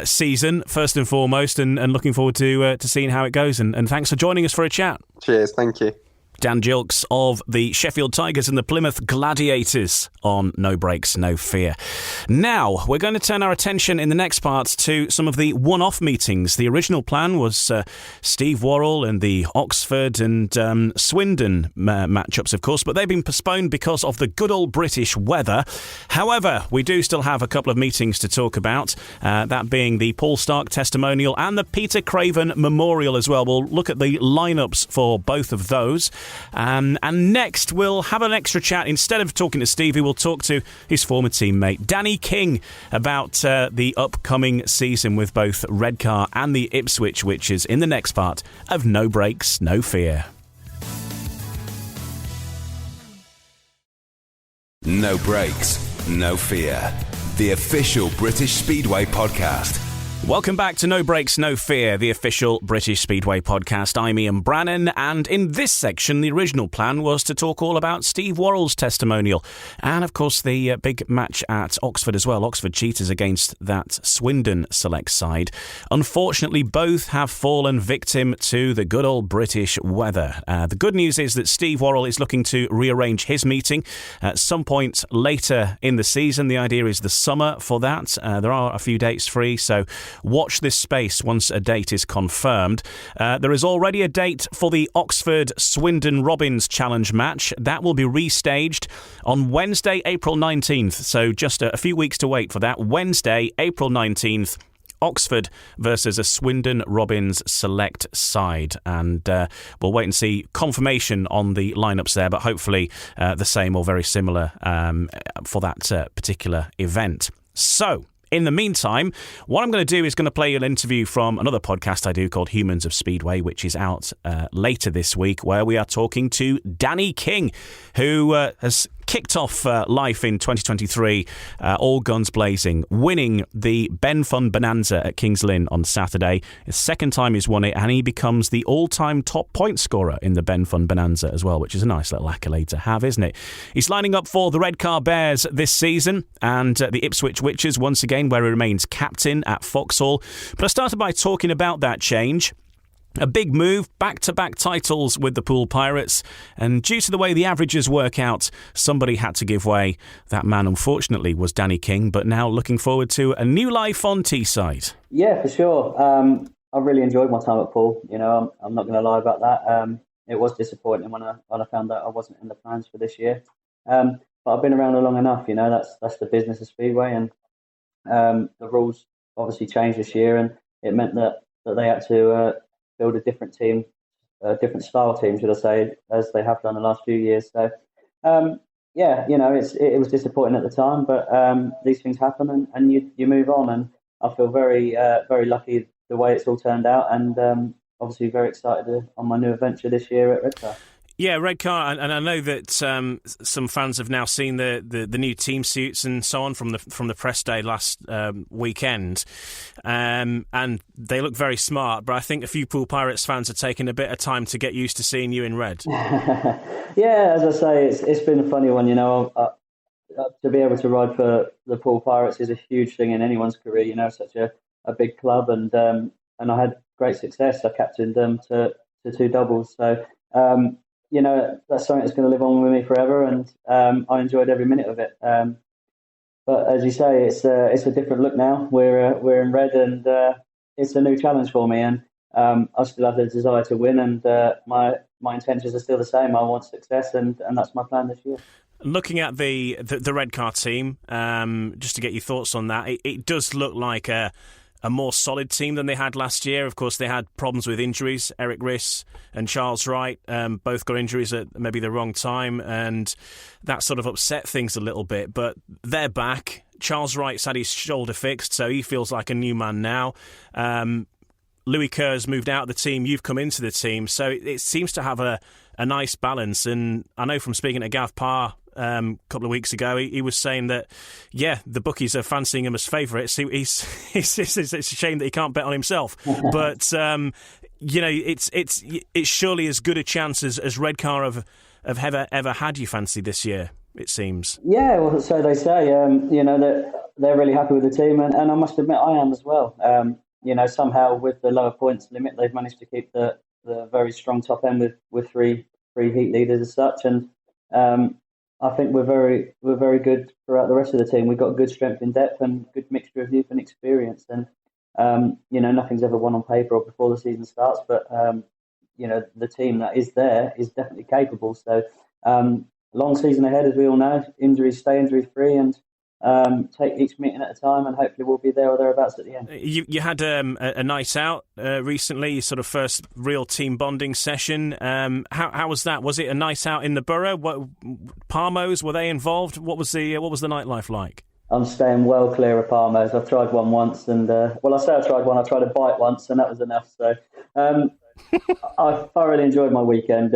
season, first and foremost, and looking forward to seeing how it goes. And thanks for joining us for a chat. Cheers, thank you. Dan Gilkes of the Sheffield Tigers and the Plymouth Gladiators on No Brakes, No Fear. Now, we're going to turn our attention in the next part to some of the one-off meetings. The original plan was Steve Worrall and the Oxford and Swindon matchups, of course, but they've been postponed because of the good old British weather. However, we do still have a couple of meetings to talk about, that being the Paul Stark Testimonial and the Peter Craven Memorial as well. We'll look at the lineups for both of those. And next, we'll have an extra chat. Instead of talking to Stevie, we'll talk to his former teammate, Danny King, about the upcoming season with both Redcar and the Ipswich Witches in the next part of No Breaks, No Fear. No Breaks, No Fear. The official British Speedway podcast. Welcome back to No Breaks, No Fear, the official British Speedway podcast. I'm Ian Brannan, and in this section, the original plan was to talk all about Steve Worrall's testimonial, and of course the big match at Oxford as well. Oxford Cheetahs against that Swindon select side. Unfortunately, both have fallen victim to the good old British weather. The good news is that Steve Worrall is looking to rearrange his meeting at some point later in the season. The idea is the summer for that. There are a few dates free, so watch this space once a date is confirmed. There is already a date for the Oxford Swindon Robins Challenge match. That will be restaged on Wednesday, April 19th. So just a few weeks to wait for that. Wednesday, April 19th. Oxford versus a Swindon Robins select side. And we'll wait and see confirmation on the lineups there, but hopefully the same or very similar for that particular event. So, in the meantime, what I'm going to do is going to play an interview from another podcast I do called Humans of Speedway, which is out later this week, where we are talking to Danny King, who has kicked off life in 2023, all guns blazing, winning the Ben Fun Bonanza at Kings Lynn on Saturday. It's the second time he's won it, and he becomes the all-time top point scorer in the Ben Fun Bonanza as well, which is a nice little accolade to have, isn't it? He's lining up for the Redcar Bears this season, and the Ipswich Witches once again, where he remains captain at Foxhall. But I started by talking about that change. A big move, back-to-back titles with the Poole Pirates, and due to the way the averages work out, somebody had to give way. That man, unfortunately, was Danny King, but now looking forward to a new life on Teesside. Yeah, for sure. I really enjoyed my time at Poole. You know, I'm not going to lie about that. It was disappointing when I found out I wasn't in the plans for this year. But I've been around long enough. You know, that's the business of Speedway, and the rules obviously changed this year, and it meant that they had to build a different team, a different style team, should I say, as they have done the last few years. So, yeah, you know, it was disappointing at the time, but these things happen, and you move on. And I feel very very lucky the way it's all turned out, and obviously very excited on my new adventure this year at Redcar. Yeah, Redcar, and I know that some fans have now seen the new team suits and so on from the press day last weekend, and they look very smart. But I think a few Poole Pirates fans are taking a bit of time to get used to seeing you in red. Yeah, as I say, it's been a funny one. You know, to be able to ride for the Poole Pirates is a huge thing in anyone's career. You know, such a big club, and I had great success. I captained them to 2 doubles, so. You know, that's something that's going to live on with me forever, and I enjoyed every minute of it. But as you say, it's a different look now. We're in red, and it's a new challenge for me. And I still have the desire to win, and my intentions are still the same. I want success, and that's my plan this year. Looking at the Redcar team, just to get your thoughts on that, it does look like a more solid team than they had last year. Of course, they had problems with injuries. Eric Riss and Charles Wright both got injuries at maybe the wrong time, and that sort of upset things a little bit. But they're back. Charles Wright's had his shoulder fixed, so he feels like a new man now. Louis Kerr's moved out of the team. You've come into the team. So it seems to have a nice balance. And I know from speaking to Gav Parr a couple of weeks ago, he was saying that, yeah, the bookies are fancying him as favourites. It's a shame that he can't bet on himself. But, you know, it's surely as good a chance as Redcar have ever had, you fancy, this year, it seems. Yeah, well, so they say. You know, they're really happy with the team, and I must admit I am as well. You know, somehow with the lower points limit, they've managed to keep the very strong top end with three heat leaders as such, and I think we're very good throughout the rest of the team. We've got good strength in depth and good mixture of youth and experience, and you know, nothing's ever won on paper or before the season starts, but you know, the team that is there is definitely capable. So long season ahead, as we all know. Injuries stay injury free, and take each meeting at a time, and hopefully we'll be there or thereabouts at the end. You had a night out recently, sort of first real team bonding session. How was that? Was it a night out in the borough? What Parmos, were they involved? What was the nightlife like? I'm staying well clear of Parmos. I've tried one once, and I say I tried one. I tried a bite once, and that was enough. So I thoroughly enjoyed my weekend.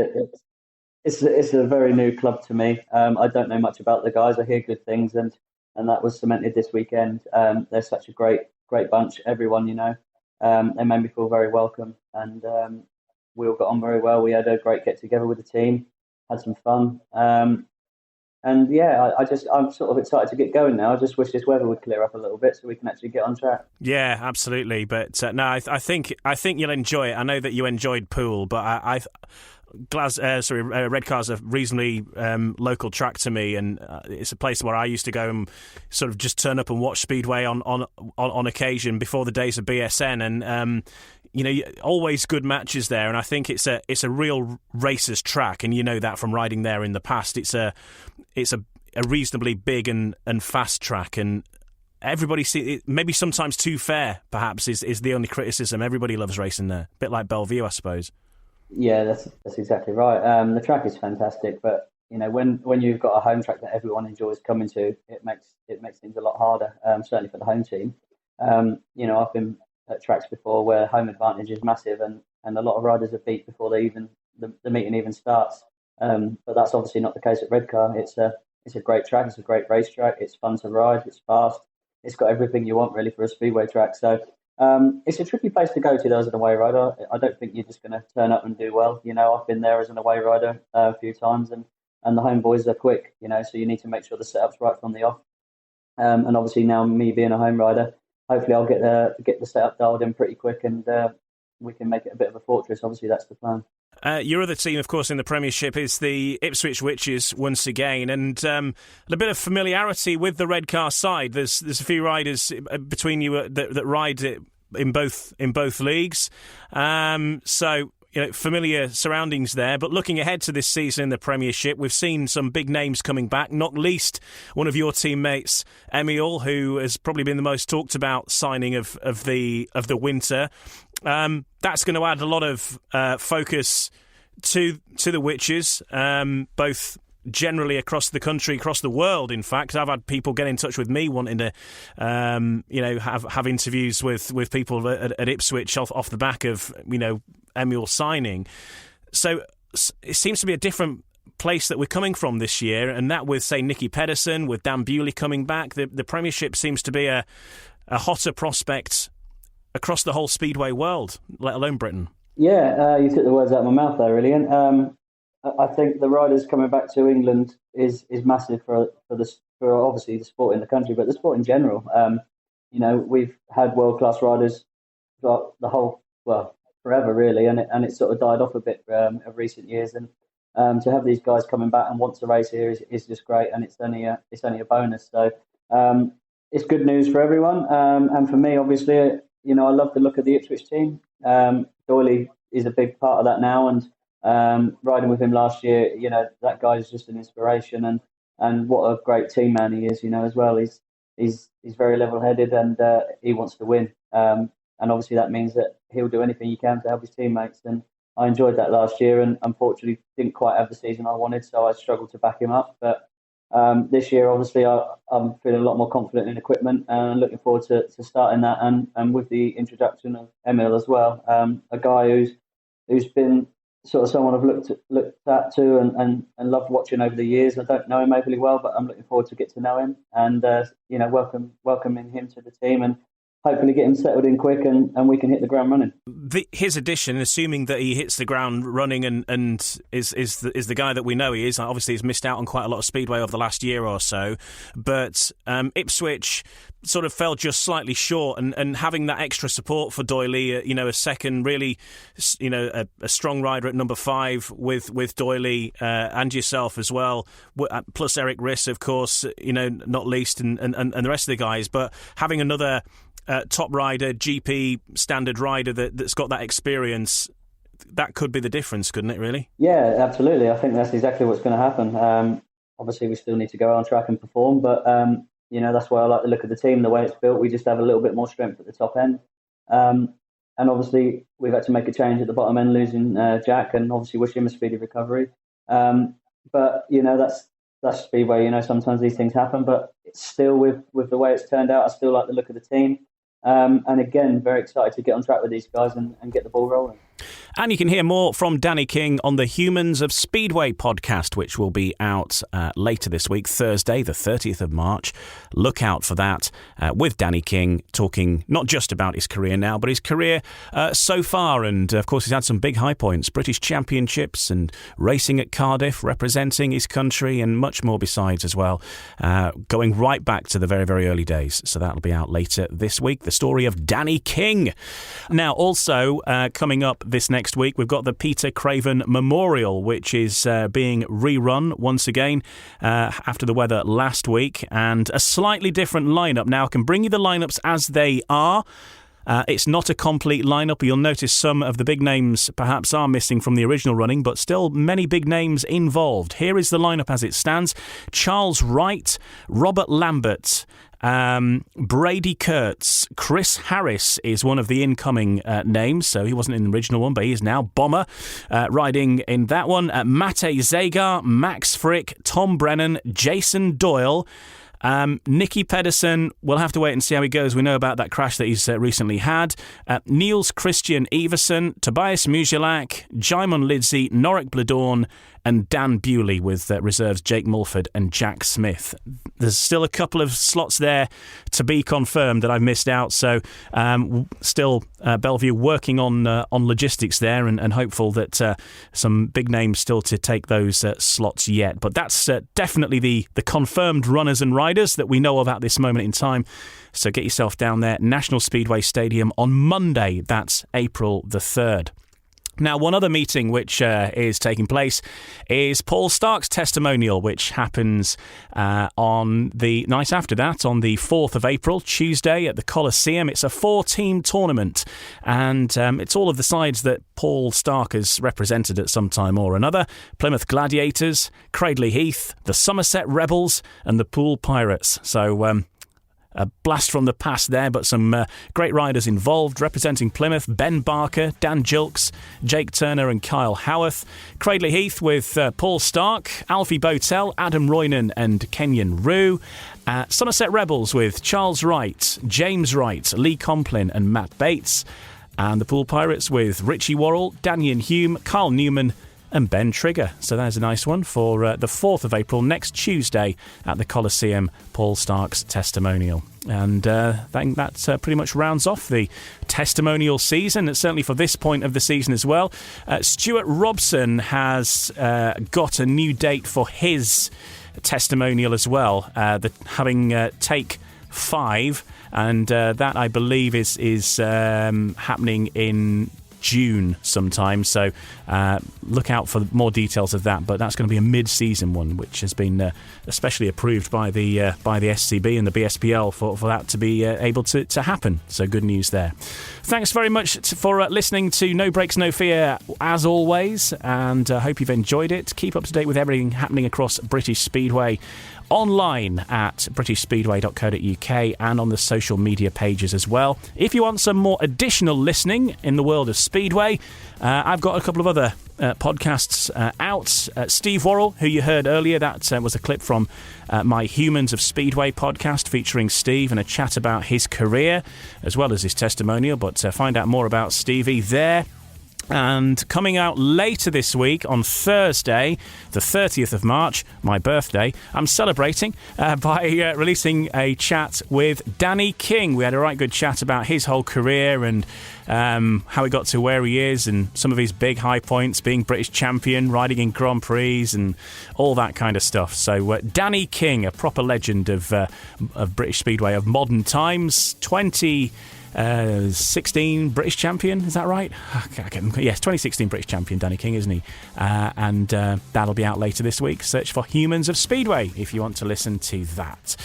It's a very new club to me. I don't know much about the guys. I hear good things, and that was cemented this weekend. They're such a great bunch. Everyone, they made me feel very welcome, and we all got on very well. We had a great get together with the team, had some fun. And yeah, I'm sort of excited to get going now. I just wish this weather would clear up a little bit so we can actually get on track. Yeah, absolutely. But no, I think you'll enjoy it. I know that you enjoyed Poole, but Redcar's a reasonably local track to me, and it's a place where I used to go and sort of just turn up and watch Speedway on occasion before the days of BSN, and always good matches there. And I think it's a real racers track, and you know that from riding there in the past. It's a reasonably big and fast track, and everybody maybe sometimes too fair. Perhaps is the only criticism. Everybody loves racing there, a bit like Belle Vue, I suppose. Yeah, that's exactly right. The track is fantastic, but when you've got a home track that everyone enjoys coming to, it makes things a lot harder. Certainly for the home team. I've been at tracks before where home advantage is massive, and a lot of riders are beat before the meeting even starts. But that's obviously not the case at Redcar. It's a great track. It's a great race track. It's fun to ride. It's fast. It's got everything you want really for a speedway track. So. It's a tricky place to go to though as an away rider. I don't think you're just going to turn up and do well. I've been there as an away rider a few times, and the home boys are quick. So you need to make sure the setup's right from the off. And obviously now me being a home rider, hopefully I'll get the setup dialed in pretty quick, and we can make it a bit of a fortress. Obviously that's the plan. Your other team, of course, in the Premiership is the Ipswich Witches once again, and a bit of familiarity with the Redcar side. There's a few riders between you that ride it in both leagues, so familiar surroundings there. But looking ahead to this season in the Premiership, we've seen some big names coming back, not least one of your teammates, Emil, who has probably been the most talked about signing of the winter. That's going to add a lot of focus to the Witches, both generally across the country, across the world. In fact, I've had people get in touch with me wanting to, have interviews with people at Ipswich off the back of Emil signing. So it seems to be a different place that we're coming from this year, and that with, say, Nicky Pedersen, with Dan Bewley coming back, the Premiership seems to be a hotter prospect across the whole speedway world, let alone Britain. Yeah, you took the words out of my mouth there, really. And I think the riders coming back to England is massive for obviously the sport in the country, but the sport in general. We've had world class riders throughout the whole forever really, and it sort of died off a bit of recent years. And to have these guys coming back and want to race here is just great, and it's only a bonus. So it's good news for everyone, and for me, obviously. I love the look of the Ipswich team. Doyley is a big part of that now, and riding with him last year, that guy is just an inspiration, and what a great team man he is, as well. He's very level-headed, and he wants to win. And obviously that means that he'll do anything he can to help his teammates. And I enjoyed that last year, and unfortunately didn't quite have the season I wanted, so I struggled to back him up. But this year, obviously, I'm feeling a lot more confident in equipment, and looking forward to starting that. And with the introduction of Emil as well, a guy who's been sort of someone I've looked at too, and loved watching over the years. I don't know him overly well, but I'm looking forward to get to know him, and welcoming him to the team, and hopefully get him settled in quick, and we can hit the ground running. His addition, assuming that he hits the ground running and is the guy that we know he is, obviously he's missed out on quite a lot of speedway over the last year or so, but Ipswich sort of fell just slightly short, and having that extra support for Doyley, a second really, a strong rider at number 5 with Doyley and yourself as well, plus Eric Riss, of course, not least, and the rest of the guys, but having another top rider, GP standard rider that's got that experience, that could be the difference, couldn't it, really? Yeah, absolutely. I think that's exactly what's going to happen. Obviously, we still need to go on track and perform, but that's why I like the look of the team, the way it's built. We just have a little bit more strength at the top end. And obviously, we've had to make a change at the bottom end, losing Jack, and obviously wish him a speedy recovery. But that's Speedway. Sometimes these things happen, but still, with the way it's turned out, I still like the look of the team. And again, very excited to get on track with these guys and get the ball rolling. And you can hear more from Danny King on the Humans of Speedway podcast, which will be out later this week, Thursday, the 30th of March. Look out for that with Danny King, talking not just about his career now, but his career so far. And, of course, he's had some big high points, British Championships and racing at Cardiff, representing his country and much more besides as well, going right back to the very, very early days. So that'll be out later this week, the story of Danny King. Now, also coming up this next week, we've got the Peter Craven Memorial, which is being rerun once again after the weather last week, and a slightly different lineup. Now, I can bring you the lineups as they are. It's not a complete lineup. You'll notice some of the big names perhaps are missing from the original running, but still many big names involved. Here is the lineup as it stands. Charles Wright, Robert Lambert, Brady Kurtz, Chris Harris is one of the incoming names, so he wasn't in the original one, but he is now Bomber riding in that one. Mate Zagar, Max Frick, Tom Brennan, Jason Doyle, Nicky Pedersen. We'll have to wait and see how he goes. We know about that crash that he's recently had. Niels Christian Everson, Tobiasz Musielak, Jaimon Lidsey, Norik Bladorn, and Dan Bewley with reserves Jake Mulford and Jack Smith. There's still a couple of slots there to be confirmed that I've missed out, so still Belle Vue working on logistics there and hopeful that some big names still to take those slots yet. But that's definitely the confirmed runners and riders that we know of at this moment in time. So get yourself down there, National Speedway Stadium on Monday. That's April the 3rd. Now, one other meeting which is taking place is Paul Stark's testimonial, which happens on the night after that, on the 4th of April, Tuesday, at the Coliseum. It's a 4-team tournament, and it's all of the sides that Paul Stark has represented at some time or another. Plymouth Gladiators, Cradley Heath, the Somerset Rebels, and the Poole Pirates. So a blast from the past there, but some great riders involved. Representing Plymouth, Ben Barker, Dan Gilkes, Jake Turner and Kyle Howarth. Cradley Heath with Paul Stark, Alfie Botel, Adam Roynan and Kenyon Rue. Somerset Rebels with Charles Wright, James Wright, Lee Complin and Matt Bates. And the Poole Pirates with Richie Worrall, Daniel Hume, Carl Newman and Ben Trigger. So there's a nice one for the 4th of April, next Tuesday at the Coliseum, Paul Stark's testimonial. And that pretty much rounds off the testimonial season, certainly for this point of the season as well. Stuart Robson has got a new date for his testimonial as well, having take 5, and that I believe is happening in June sometime, so look out for more details of that. But that's going to be a mid-season one, which has been especially approved by the SCB and the BSPL for that to be able to happen. So good news there. Thanks very much for listening to No Breaks No Fear as always, and I hope you've enjoyed it. Keep up to date with everything happening across British Speedway online at britishspeedway.co.uk and on the social media pages as well. If you want some more additional listening in the world of Speedway, I've got a couple of other podcasts out. Steve Worrall, who you heard earlier, that was a clip from my Humans of Speedway podcast featuring Steve and a chat about his career as well as his testimonial, but find out more about Stevie there. And coming out later this week on Thursday, the 30th of March, my birthday, I'm celebrating by releasing a chat with Danny King. We had a right good chat about his whole career and how he got to where he is and some of his big high points, being British champion, riding in Grand Prix and all that kind of stuff. So Danny King, a proper legend of British Speedway of modern times, 16 British champion, is that right? Yes, 2016 British champion Danny King, isn't he? And that'll be out later this week. Search for Humans of Speedway if you want to listen to that.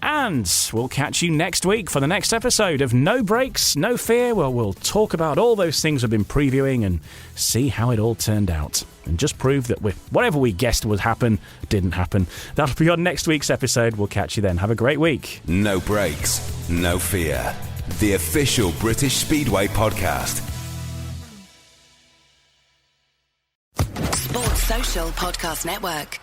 And we'll catch you next week for the next episode of No Breaks, No Fear, where we'll talk about all those things we've been previewing and see how it all turned out. And just prove that whatever we guessed would happen, didn't happen. That'll be on next week's episode. We'll catch you then. Have a great week. No Breaks, No Fear. The official British Speedway podcast. Sports Social Podcast Network.